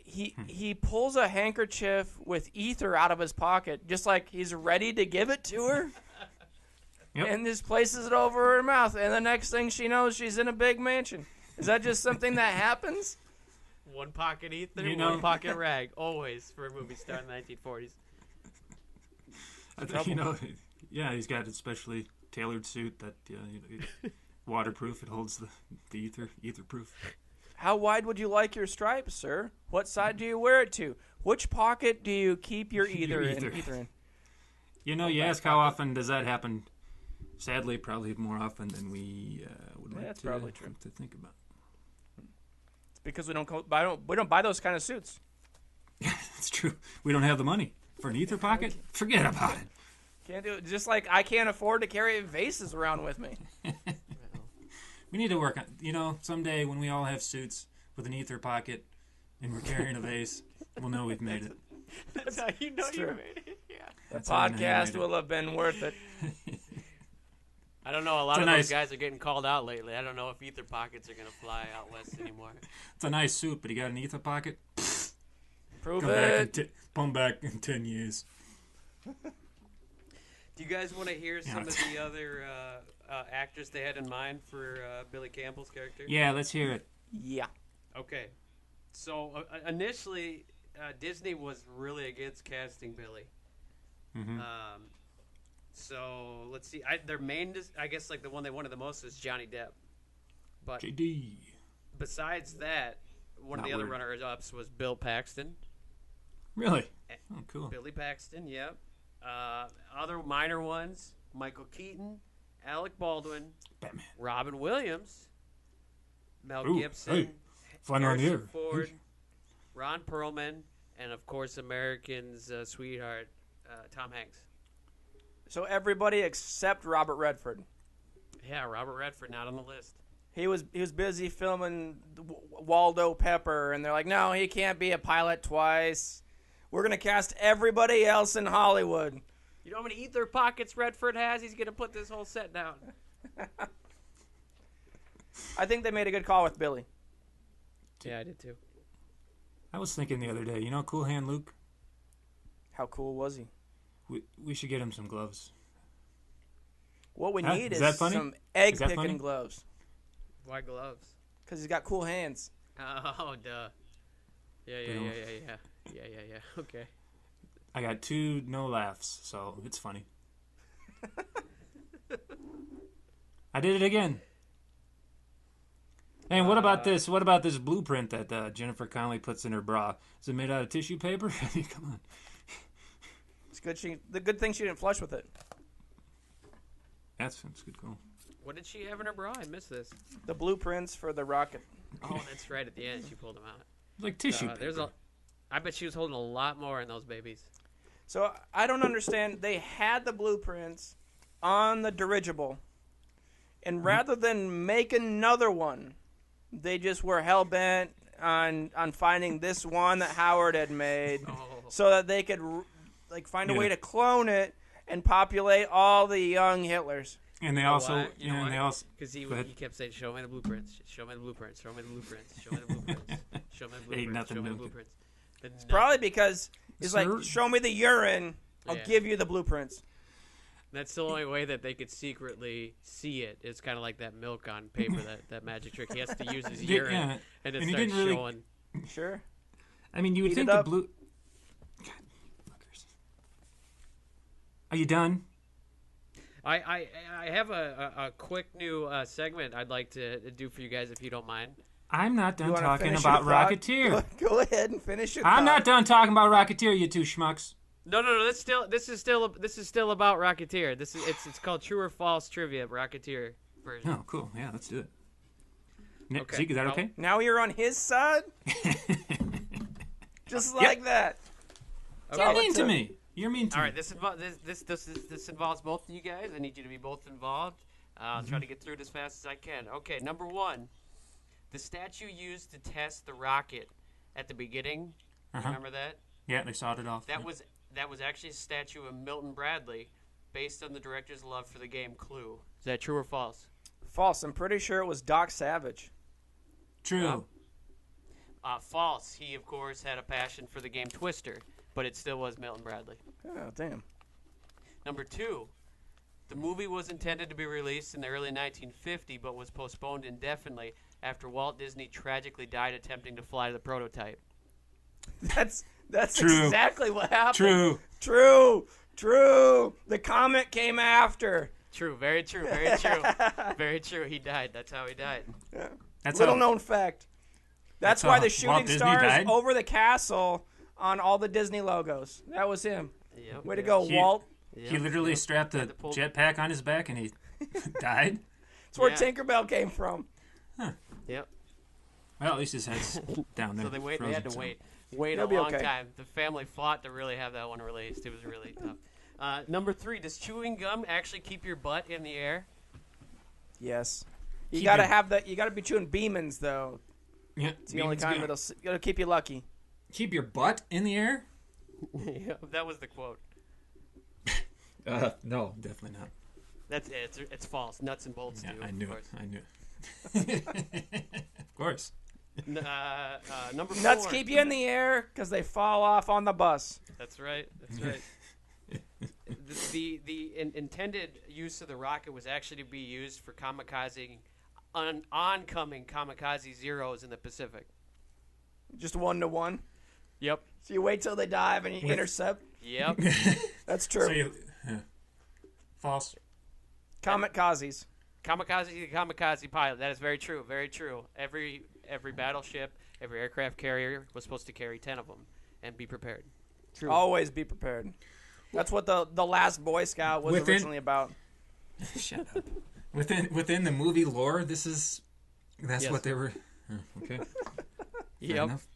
He pulls a handkerchief with ether out of his pocket, just like he's ready to give it to her. Yep. And just places it over her mouth, and the next thing she knows, she's in a big mansion. Is that just something that happens? One pocket ether, one pocket rag, always for a movie star in the 1940s. Yeah, he's got a specially tailored suit that waterproof. It holds the ether-proof. How wide would you like your stripes, sir? What side do you wear it to? Which pocket do you keep your ether in? You ask how often does that happen? Sadly, probably more often than we would like That's probably true. to think about. It's because we don't buy those kind of suits. It's true. We don't have the money for an ether pocket. Forget about it. Can't do it. Just like I can't afford to carry vases around with me. We need to work on. Someday when we all have suits with an ether pocket and we're carrying a vase, we'll know we've made it. That's how you know you made it. Yeah. The podcast will have been worth it. I don't know. A lot of those guys are getting called out lately. I don't know if ether pockets are going to fly out west anymore. It's a nice suit, but you got an ether pocket? Prove it. Come back in 10 years. Do you guys want to hear some of the other actors they had in mind for Billy Campbell's character? Yeah, let's hear it. Yeah. Okay. So initially, Disney was really against casting Billy. Mm-hmm. So let's see. Their main, I guess, like the one they wanted the most was Johnny Depp. But JD. Besides that, one of the other runner-ups was Bill Paxton. Really? Oh, cool. Billy Paxton, yep. Other minor ones: Michael Keaton, Alec Baldwin, Batman, Robin Williams, Mel Gibson, hey, fun on here. Ford, Ron Perlman, and of course American's sweetheart, Tom Hanks. So everybody except Robert Redford. Yeah, Robert Redford not on the list. He was busy filming Waldo Pepper, and they're like, no, he can't be a pilot twice. We're going to cast everybody else in Hollywood. You know how many ether pockets Redford has? He's going to put this whole set down. I think they made a good call with Billy. Yeah, I did too. I was thinking the other day, Cool Hand Luke? How cool was he? We should get him some gloves. What we need is that funny? some egg-picking gloves. Why gloves? Because he's got cool hands. Oh, duh. Yeah. Okay. I got 2 no laughs, so it's funny. I did it again. And what about this? What about this blueprint that Jennifer Connelly puts in her bra? Is it made out of tissue paper? I mean, come on. It's good. The good thing she didn't flush with it. That's good call. What did she have in her bra? I missed this. The blueprints for the rocket. Oh, that's right. At the end, she pulled them out. Like tissue paper. I bet she was holding a lot more in those babies. So I don't understand. They had the blueprints on the dirigible, and rather than make another one, they just were hell-bent on finding this one that Howard had made so that they could find a way to clone it and populate all the young Hitlers. And they also, because he kept saying, "Show me the blueprints. Show me the blueprints. Show me the blueprints. Show me the blueprints. Show me the blueprints. Ain't nothing show me the new. blueprints." It's probably because it's like, show me the urine, I'll give you the blueprints. That's the only way that they could secretly see it. It's kind of like that milk on paper, that magic trick. He has to use his urine, and it starts showing. Sure. I mean, you would think the blue... God, fuckers. Are you done? I have a quick new segment I'd like to do for you guys, if you don't mind. I'm not done talking about Rocketeer. Go ahead and finish your I'm not done talking about Rocketeer, you two schmucks. No. This is still about Rocketeer. It's called True or False Trivia Rocketeer version. Oh, cool. Yeah, let's do it. Okay. Zeke, is that okay? Now you're on his side? Just like that. You're mean to me. You're mean to me. All right, this involves both of you guys. I need you to be both involved. I'll try to get through it as fast as I can. Okay, number 1. The statue used to test the rocket at the beginning. Remember that? Yeah, they sawed it off. That was actually a statue of Milton Bradley, based on the director's love for the game Clue. Is that true or false? False. I'm pretty sure it was Doc Savage. True. False. He, of course, had a passion for the game Twister, but it still was Milton Bradley. Oh, damn. Number 2. The movie was intended to be released in the early 1950, but was postponed indefinitely after Walt Disney tragically died attempting to fly the prototype. That's True. exactly what happened. True. The comet came after. True. Very true. Very true. Very true. He died. That's how he died. Yeah. That's Little how, known fact. That's how why the Walt shooting Disney star is died? over the castle on all the Disney logos. That was him. Yep. Way to go, He- Walt. He literally strapped a Had to pull- jetpack on his back and he died. That's where Yeah. Tinkerbell came from. Yep. Well, at least his head's down there. So they frozen, had to so- wait He'll a be long okay. time. The family fought to really have that one released. It was really tough. Number 3, does chewing gum actually keep your butt in the air? Yes. You Keep gotta it- have you gotta be chewing Beemans though. Yeah, It's the only Beeman's kind gonna that'll keep you lucky. keep your butt in the air. Yeah, that was the quote. No, definitely not. That's it. It's false. Nuts and bolts Yeah, do. I of knew course. it. I knew it. Of course. Number 4. Nuts keep you in the air because they fall off on the bus. That's right. That's right. the intended use of the rocket was actually to be used for kamikazing oncoming kamikaze zeros in the Pacific. Just 1-to-1. Yep. So you wait till they dive and you intercept. Yep. That's true. So you, false. Kamikazes. Kamikaze pilot. That is very true. Very true. Every battleship, every aircraft carrier was supposed to carry 10 of them and be prepared. True. Always be prepared. That's what the last Boy Scout was originally about. Shut up. Within the movie lore, that's Yes. what they were. Okay. Fair Yep. enough.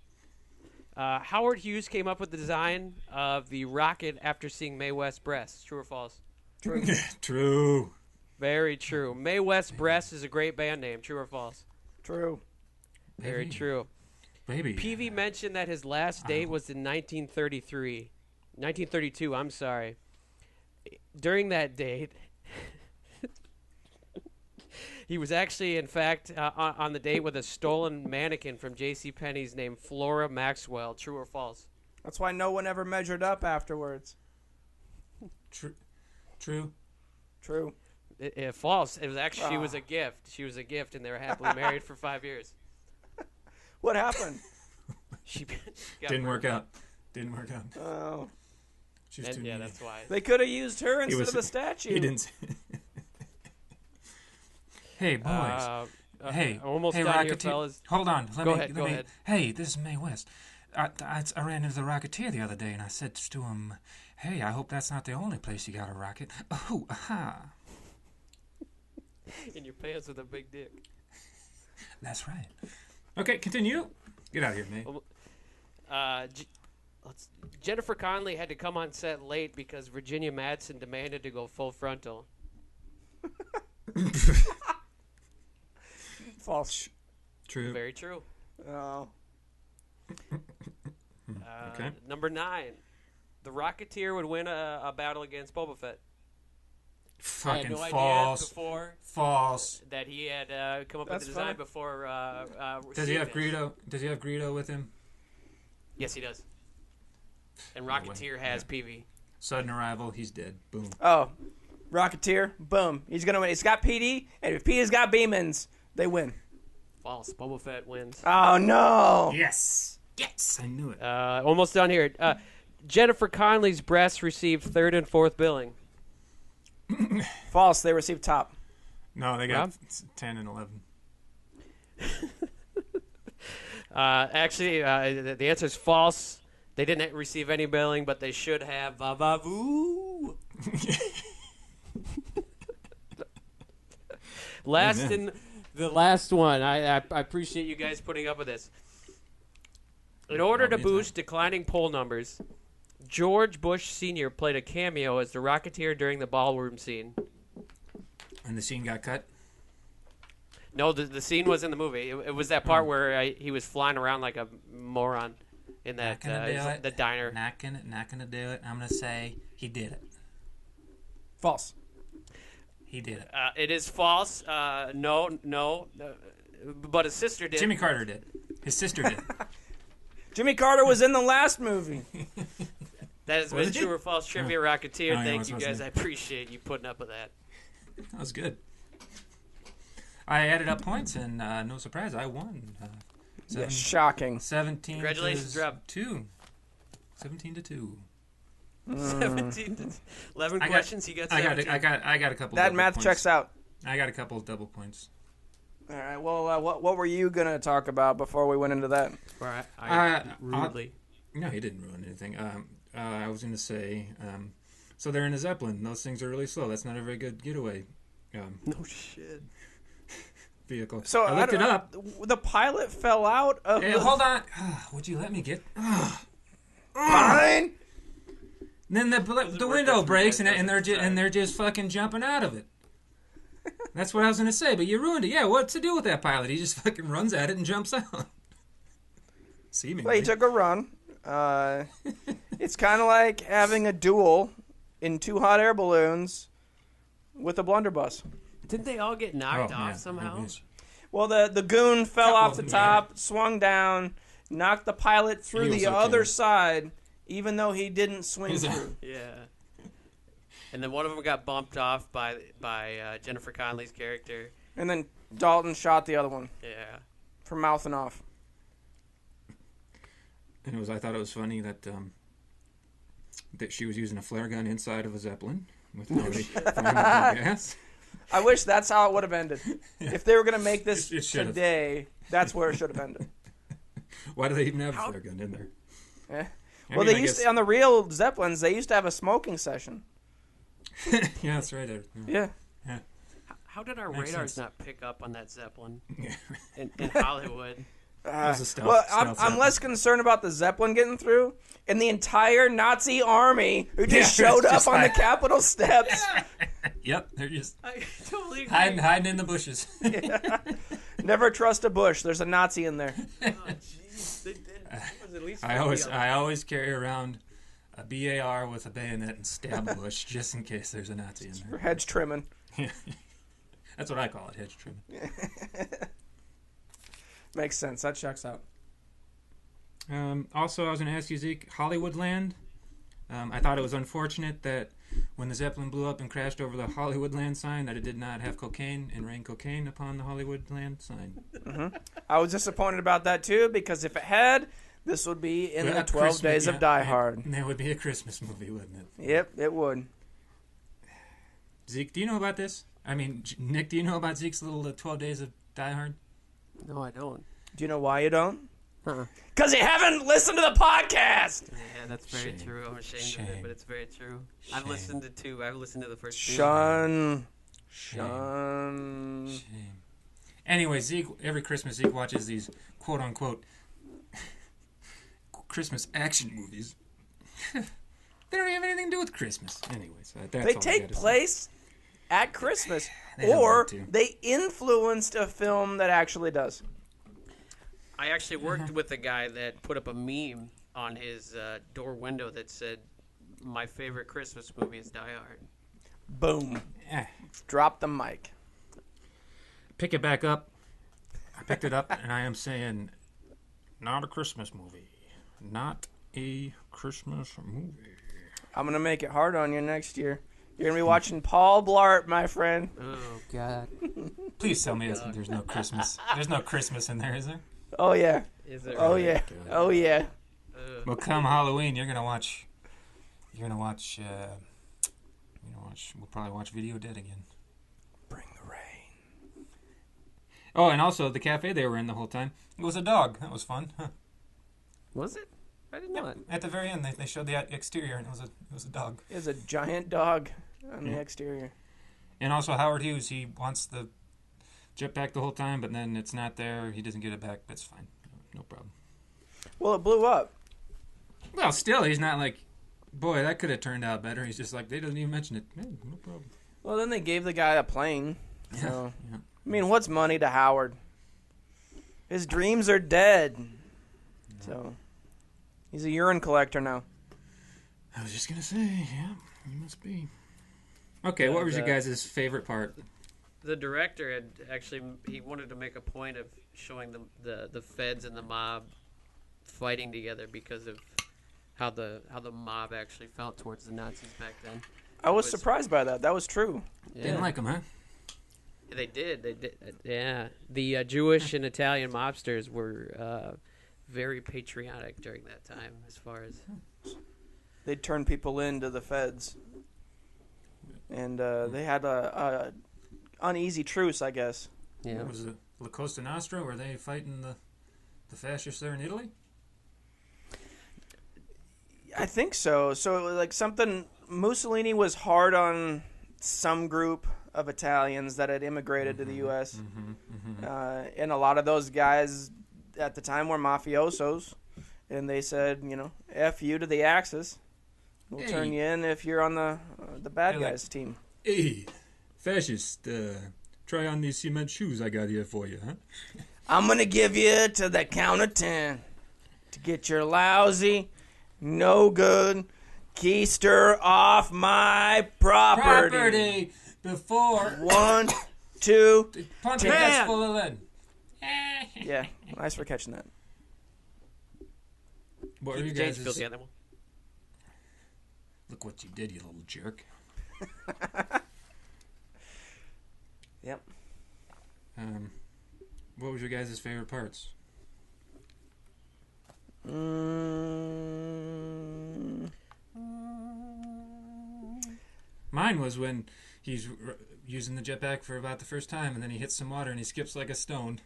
Howard Hughes came up with the design of the rocket after seeing Mae West's breasts. True or false? True. True. Very true. Mae West's breasts is a great band name. True or false? True. Very Baby. true. Baby. Peavy mentioned that his last date was in 1932, I'm sorry. During that date, he was actually, in fact, on the date with a stolen mannequin from JCPenney's named Flora Maxwell. True or false? That's why no one ever measured up afterwards. True. True. False. It was actually, she was a gift. She was a gift, and they were happily married for 5 years. What happened? She got Didn't work murdered. out. Oh, She was And too yeah, needy. that's why. they could have used her instead was- of the statue. He didn't. Hey boys. Hey, almost hey, done here, Rocketeer. fellas. Hold on. Go ahead. Hey, this is Mae West. I ran into the Rocketeer the other day, and I said to him, "Hey, I hope that's not the only place you got a rocket." Oh, aha. In your pants with a big dick. That's right. Okay, continue. Get out of here, Mae. Jennifer Connelly had to come on set late because Virginia Madsen demanded to go full frontal. False. True. Very true. Oh. Okay. Number 9. The Rocketeer would win a battle against Boba Fett. I Fucking had no false. idea before False. that he had come up That's with the design fine. before. Does he have seeing it. Greedo? Does he have Greedo with him? Yes, he does. And No way. Rocketeer has Yeah. PV. Sudden arrival. He's dead. Boom. Oh. Rocketeer. Boom. He's gonna win. He's got PD, and if PD's got Beemans, they win. False. Boba Fett wins. Oh no. Yes. Yes. I knew it. Almost done here. Jennifer Connelly's breasts received 3rd and 4th billing. False. They received top. No, they got Rob? 10 and 11. Actually, the answer is false. They didn't receive any billing, but they should have. Va-va-voo. Last Amen. in the last one. I appreciate you guys putting up with this. In order to Anytime. boost declining poll numbers, George Bush Sr. played a cameo as the Rocketeer during the ballroom scene. And the scene got cut? No, the scene was in the movie. It was that part where he was flying around like a moron in that Not gonna do it. the diner. Not gonna do it. I'm gonna say he did it. False. He did it. It is false. No. But his sister did. Jimmy Carter did. His sister did. Jimmy Carter was in the last movie. That has been true or false trivia, Rocketeer. Oh, Thank you, guys. I appreciate you putting up with that. That was good. I added up points, and no surprise, I won. Shocking. 17 Congratulations, to Rob. 2. 17 to 2. 17 to 11 questions. He got 17. I got a couple. That double math points. checks out. I got a couple of double points. All right. Well, what were you gonna talk about before we went into that? Rudely. No, he didn't ruin anything. I was going to say, so they're in a Zeppelin. Those things are really slow. That's not a very good getaway. No shit. Vehicle. So I looked it up. The pilot fell out of. Hey, hold on. Would you let me get? Fine. Then the window breaks and they're just fucking jumping out of it. That's what I was going to say, but you ruined it. Yeah, what's to do with that pilot? He just fucking runs at it and jumps out. Seemingly. Well, he took a run. It's kind of like having a duel in 2 hot air balloons with a blunderbuss. Didn't they all get knocked off somehow? Well, the goon fell off the top, swung down, knocked the pilot through the other side, even though he didn't swing through. Yeah. And then one of them got bumped off by Jennifer Connelly's character. And then Dalton shot the other one. Yeah. For mouthing off. And I thought it was funny that she was using a flare gun inside of a Zeppelin with flammable gas. I wish that's how it would have ended. If they were going to make this today, that's where it should have ended. Why do they even have a flare gun in there? Well, they used to, on the real Zeppelins, they used to have a smoking session. Yeah, that's right. Yeah. How did our radars not pick up on that Zeppelin in Hollywood? I'm less concerned about the Zeppelin getting through and the entire Nazi army who just showed up on the Capitol steps. Yep, they're just I totally agree. hiding in the bushes. Never trust a bush. There's a Nazi in there. Oh, jeez. They did. At least I always carry around a BAR with a bayonet and stab a bush just in case there's a Nazi in there. For hedge trimming. That's what I call it, hedge trimming. Makes sense. That checks out. Also, I was going to ask you, Zeke, Hollywoodland. I thought it was unfortunate that when the Zeppelin blew up and crashed over the Hollywoodland sign, that it did not have cocaine and rain cocaine upon the Hollywoodland sign. Mm-hmm. I was disappointed about that, too, because if it had, this would be in the 12 Days of Die Hard. And that would be a Christmas movie, wouldn't it? Yep, it would. Zeke, do you know about this? I mean, Nick, do you know about Zeke's little 12 Days of Die Hard? No, I don't. Do you know why you don't? Because you haven't listened to the podcast. Yeah, that's very true. I'm ashamed of it, but it's very true. I've listened to 2. I've listened to the first 2. Shun. Anyway, Zeke, every Christmas, Zeke watches these quote-unquote Christmas action movies. They don't have anything to do with Christmas. Anyways, they take place at Christmas, or they influenced a film that actually does. I actually worked with a guy that put up a meme on his door window that said, "My favorite Christmas movie is Die Hard." Boom. Drop the mic. Pick it back up. I picked it up, and I am saying, not a Christmas movie. Not a Christmas movie. I'm going to make it hard on you next year. You're going to be watching Paul Blart, my friend. Oh, God. Please tell me there's no Christmas. There's no Christmas in there, is there? Oh, yeah. Is it Oh, really? yeah. Oh, yeah. Well, come Halloween, you're gonna watch. We'll probably watch Video Dead again. Bring the rain. Oh, and also the cafe they were in the whole time, it was a dog. That was fun. Huh. Was it? I didn't know it. At the very end, they showed the exterior, and it was a dog. There's a giant dog on the exterior. And also Howard Hughes, he wants the jetpack the whole time, but then it's not there. He doesn't get it back. That's fine. No problem. Well, it blew up. Well, still, he's not like, boy, that could have turned out better. He's just like, they didn't even mention it. No problem. Well, then they gave the guy a plane. So, yeah. I mean, what's money to Howard? His dreams are dead. So, he's a urine collector now. I was just going to say, yeah, he must be. Okay, what was your guys' favorite part? The director had he wanted to make a point of showing the feds and the mob fighting together because of how the mob actually felt towards the Nazis back then. I was surprised by that. That was true. Yeah. Didn't like them, huh? They did. Yeah. The Jewish and Italian mobsters were very patriotic during that time, as far as They'd turn people into the feds, and they had a uneasy truce, I guess. yeah. Was it La Costa Nostra? Were they fighting the fascists there in Italy? I think so. So it was like something. Mussolini was hard on some group of Italians that had immigrated to the U.S. And a lot of those guys at the time were mafiosos, and they said, "F you to the Axis. We'll turn you in if you're on the bad guys team." Hey, fascist, try on these cement shoes I got here for you, huh? I'm gonna give you to the count of 10 to get your lousy, no good keister off my property. Before 1, 2, punch 10. that's full of lead. Yeah, nice for catching that. What are you James guys? killed the animal. Look what you did, you little jerk. Yep. What was your guys' favorite parts? Mine was when he's using the jetpack for about the first time, and then he hits some water and he skips like a stone.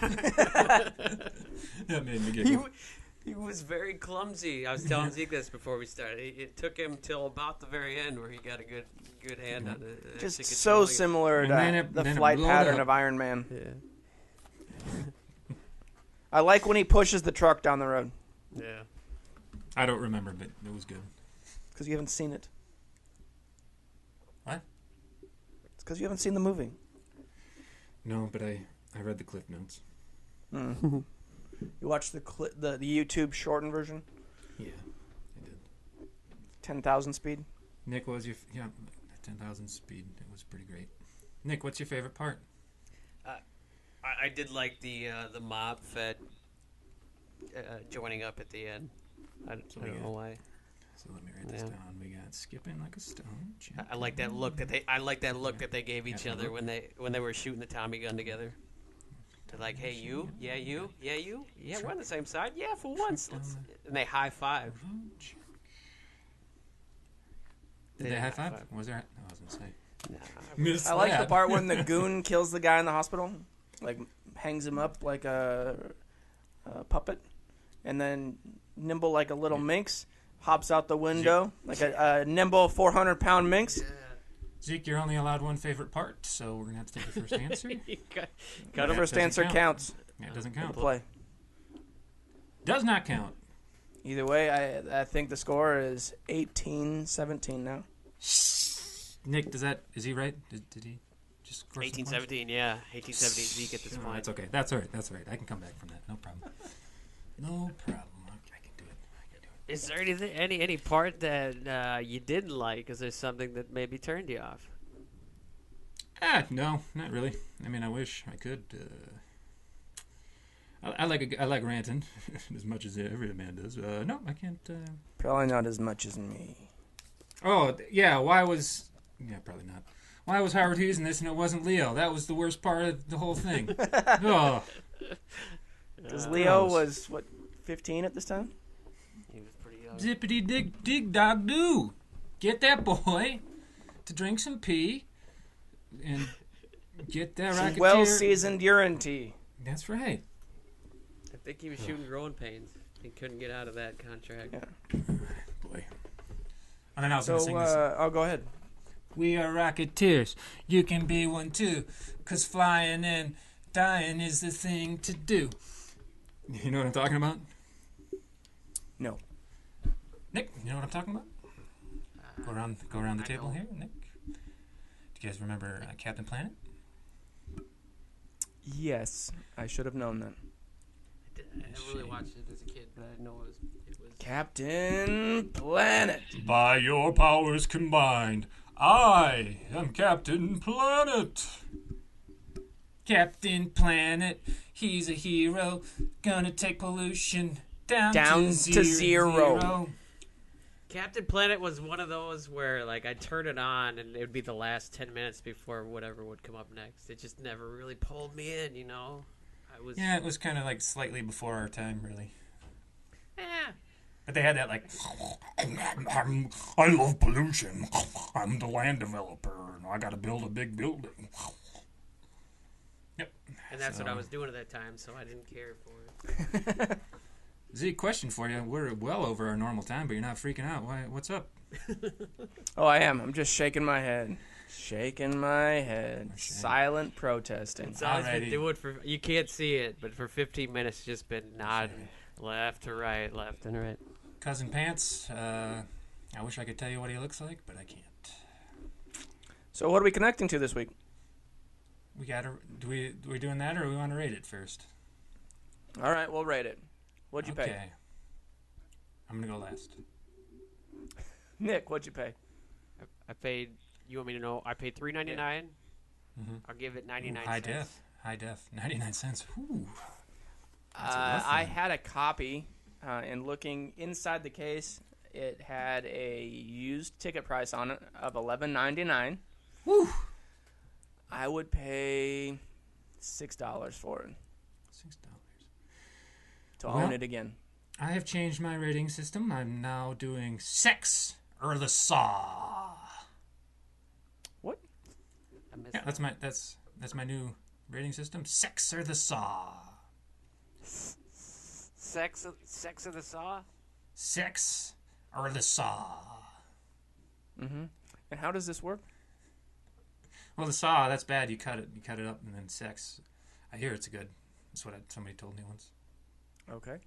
That made me giggle. He was very clumsy. I was telling Zeke this before we started. It took him till about the very end where he got a good hand on it. Just so similar to the flight pattern of Iron Man. Yeah. I like when he pushes the truck down the road. Yeah. I don't remember, but it was good. Because you haven't seen it. What? It's because you haven't seen the movie. No, but I read the cliff notes. Mm. You watched the YouTube shortened version? Yeah, I did. 10,000 speed? Nick, what was your... Yeah, 10,000 speed. It was pretty great. Nick, what's your favorite part? I did like the mob fed joining up at the end. I don't know why. So let me write this down. We got skipping like a stone. I like that look that they gave each other when they were shooting the Tommy gun together. They're like, "Hey, you, yeah, you, yeah, you, yeah, we're on the same side, yeah, for once." And they high five. Did they high five? Was there? I was gonna say. I like the part when the goon kills the guy in the hospital, like hangs him up like a puppet, and then nimble like a little minx hops out the window like a nimble 400-pound minx. Yeah. Zeke, you're only allowed one favorite part, so we're gonna have to take the first answer. The first answer counts. Yeah, it doesn't count. Play. Does not count. Either way, I think the score is 18-17 now. Nick, is he right? Did he just score 18-17, yeah. 18-17 Zeke at this point. That's okay. That's all right. I can come back from that. No problem. No problem. I can do it. Is there any part that you didn't like? Is there something that maybe turned you off? No, not really. I mean, I wish I could. I like ranting as much as every man does. No, I can't. Probably not as much as me. Oh, yeah. Probably not. Why was Howard Hughes in this and it wasn't Leo? That was the worst part of the whole thing. Oh. Because Leo was, 15 at this time? He was pretty young. Zippity dig dog do. Get that boy to drink some pee and get that some Rocketeer. Well-seasoned urine tea. That's right. I think he was shooting Growing Pains. He couldn't get out of that contract. Yeah. Boy. And then I was going to sing this. I'll go ahead. We are Rocketeers. You can be one too. 'Cause flying and dying is the thing to do. You know what I'm talking about? No. Nick, you know what I'm talking about? Go around the table here, Nick. Do you guys remember Captain Planet? Yes, I should have known that. I never really watched it as a kid, but I know it was Captain Planet. By your powers combined, I am Captain Planet. Captain Planet, he's a hero. Gonna take pollution down to zero. Captain Planet was one of those where, like, I'd turn it on and it would be the last 10 minutes before whatever would come up next. It just never really pulled me in, you know? Yeah, it was kind of like slightly before our time, really. Yeah. But they had that, like, I love pollution. I'm the land developer, and I gotta build a big building. Yep. And that's what I was doing at that time, so I didn't care for it. Zeke, question for you. We're well over our normal time, but you're not freaking out. Why? What's up? Oh, I am. I'm just shaking my head. Shaking my head. Silent protesting. It's always been doing for, you can't see it, but for 15 minutes it's just been nodding left to right, left and right. Cousin Pants, I wish I could tell you what he looks like, but I can't. So what are we connecting to this week? We gotta, we doing that, or we want to rate it first? All right, we'll rate it. What'd you pay? I'm gonna go last. Nick, what'd you pay? I paid, you want me to know, I paid $3.99. Mm-hmm. I'll give it 99 High cents. High def. 99 cents. Ooh. I had a copy, and looking inside the case, it had a used ticket price on it of $11.99. Woo! I would pay $6 for it. $6. To own it again. I have changed my rating system. I'm now doing Sex or the Saw. What? Yeah, that's my new rating system. Sex or the Saw. Sex of the Saw? Sex or the Saw. Mm-hmm. And how does this work? Well, the Saw, that's bad. You cut it up, and then sex. I hear it's good. That's what somebody told me once. Okay.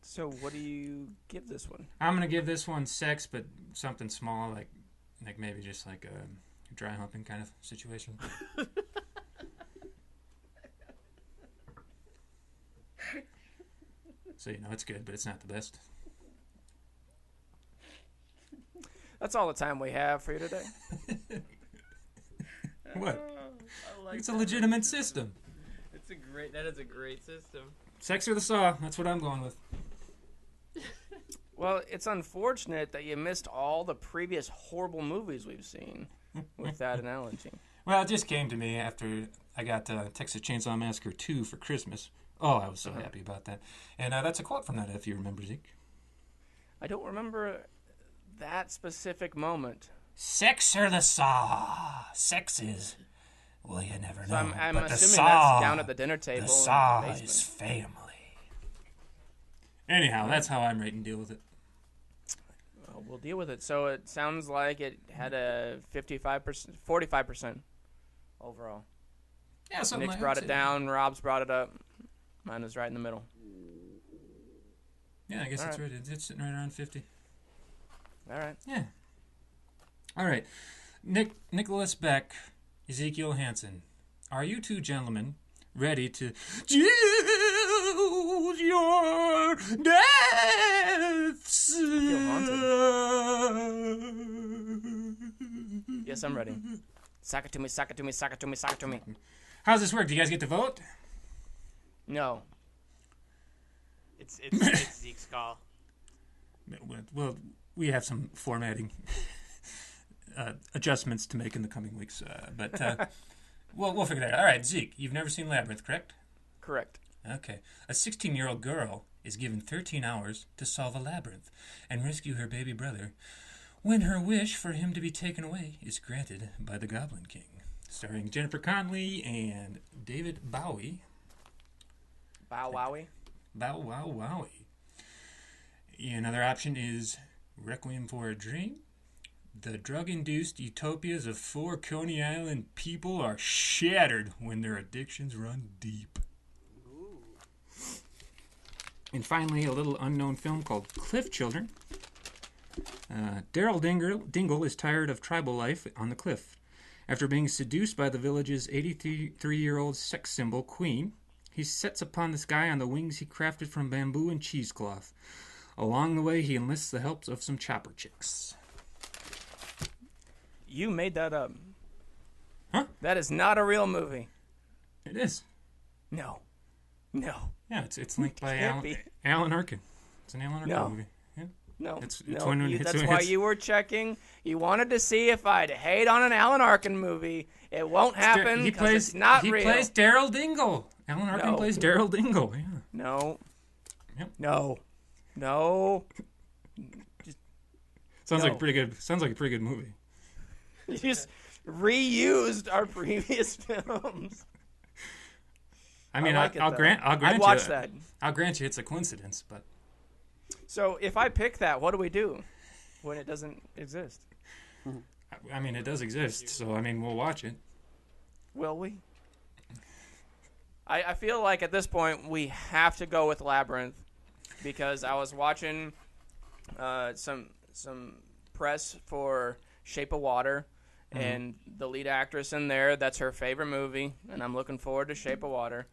So what do you give this one? I'm gonna give this one sex, but something small, like maybe just like a dry humping kind of situation. So it's good, but it's not the best. That's all the time we have for you today. What? It's a legitimate system. That is a great system. Sex or the Saw? That's what I'm going with. Well, it's unfortunate that you missed all the previous horrible movies we've seen with that analogy. Well, it just came to me after I got Texas Chainsaw Massacre 2 for Christmas. Oh, I was so happy about that. And that's a quote from that, if you remember, Zeke. I don't remember that specific moment. Sex or the Saw? Sex is... Well, you never know. So I'm but assuming that's down at the dinner table. The Saw in the is family. Anyhow, that's how I'm rating deal with it. Well, we'll deal with it. So it sounds like it had a 45% overall. Yeah, something Nick's brought it down. Rob's brought it up. Mine was right in the middle. Yeah, I guess that's right. It's sitting right around 50. All right. Yeah. All right. Nicholas Beck, Ezekiel Hansen, are you two gentlemen ready to choose your deaths? Yes, I'm ready. Sock it to me, sock it to me, sock it to me, sock it to me. How's this work? Do you guys get to vote? No. It's Zeke's call. Well, we have some formatting adjustments to make in the coming weeks, but we'll figure that out. All right, Zeke, you've never seen Labyrinth, correct? Correct. Okay. A 16-year-old girl is given 13 hours to solve a labyrinth and rescue her baby brother when her wish for him to be taken away is granted by the Goblin King. Starring Jennifer Connelly and David Bowie. Bow wowie. Bow wow wowie. Another option is Requiem for a Dream. The drug-induced utopias of 4 Coney Island people are shattered when their addictions run deep. Ooh. And finally, a little unknown film called Cliff Children. Daryl Dingle is tired of tribal life on the cliff. After being seduced by the village's 83-year-old sex symbol, Queen, he sets upon the sky on the wings he crafted from bamboo and cheesecloth. Along the way, he enlists the help of some chopper chicks. You made that up. Huh? That is not a real movie. It is. No. Yeah, it's linked by Can't be. Alan Arkin. It's an Alan Arkin No. movie. Yeah. No. It's no. when That's it's- why you were checking. You wanted to see if I'd hate on an Alan Arkin movie. It won't happen because it's not real. He plays Daryl Dingle. Alan Arkin No. plays Daryl Dingle. Yeah. No. Yep. No. Sounds No. like a pretty good movie. You just reused our previous films. I mean, like it, I'll though. grant I'd watch that. I'll grant you it's a coincidence, but So if I pick that, what do we do when it doesn't exist? I mean, it does exist. So I mean, we'll watch it. Will we? I feel like at this point we have to go with Labyrinth because I was watching some press for Shape of Water, and the lead actress in there, that's her favorite movie, and I'm looking forward to Shape of Water.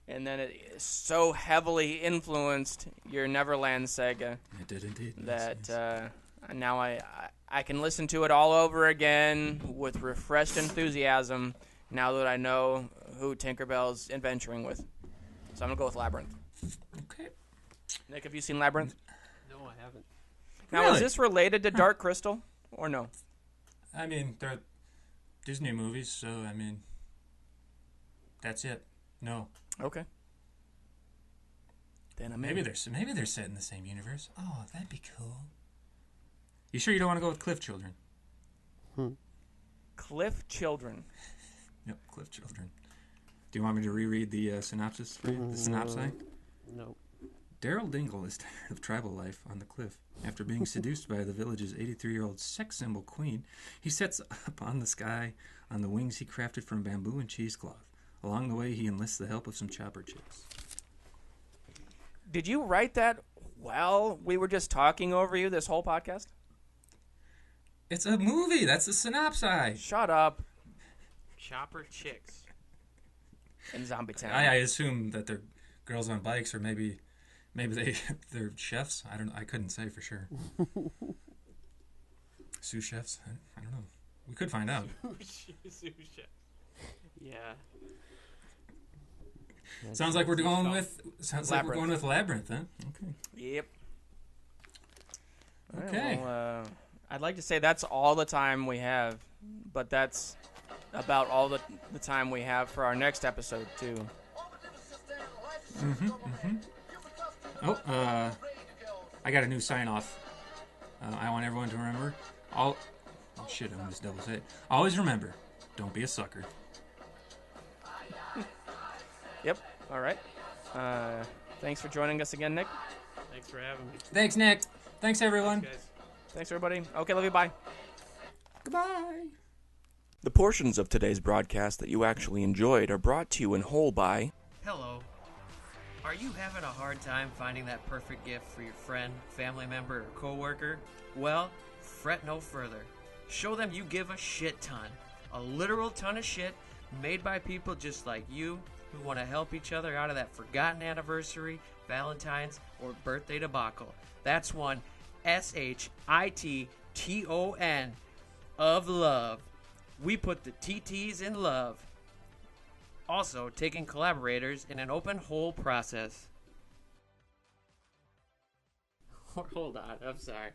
And then it so heavily influenced your Neverland saga It did indeed. that now I can listen to it all over again with refreshed enthusiasm now that I know who Tinkerbell's adventuring with. So I'm going to go with Labyrinth. Okay. Nick, have you seen Labyrinth? No, I haven't. Now, Really? is this related to Dark Crystal or no? I mean, they're Disney movies, so I mean, that's it. No. Okay. Then I'm Maybe they're set in the same universe. Oh, that'd be cool. You sure you don't want to go with Cliff Children? Cliff Children. Yep, Cliff Children. Do you want me to reread the synopsis for you? The synopsis? No. Daryl Dingle is tired of tribal life on the cliff. After being seduced by the village's 83-year-old sex symbol queen, he sets up on the sky on the wings he crafted from bamboo and cheesecloth. Along the way, he enlists the help of some chopper chicks. Did you write that while we were just talking over you this whole podcast? It's a movie. That's the synopsis. Shut up. Chopper chicks. In Zombie Town. I assume that they're girls on bikes, or maybe they're chefs. I don't. I couldn't say for sure. Sous chefs. I don't know. We could find out. Yeah. Sounds like we're going with. Labyrinth. Huh? Okay. Yep. All right, Okay. well, I'd like to say that's all the time we have, but that's about all the time we have for our next episode, too. Oh, I got a new sign off. I want everyone to remember. Oh shit! I'm just double say it. Always remember, don't be a sucker. Yep. All right. Thanks for joining us again, Nick. Thanks for having me. Thanks, Nick. Thanks, everyone. Thanks, guys. Thanks, everybody. Okay, love you. Bye. Goodbye. The portions of today's broadcast that you actually enjoyed are brought to you in whole by... Hello. Are you having a hard time finding that perfect gift for your friend, family member, or coworker? Well, fret no further. Show them you give a shit ton. A literal ton of shit made by people just like you who want to help each other out of that forgotten anniversary, Valentine's, or birthday debacle. That's one SHITTON of love. We put the TTs in love. Also, taking collaborators in an open whole process. Hold on, I'm sorry.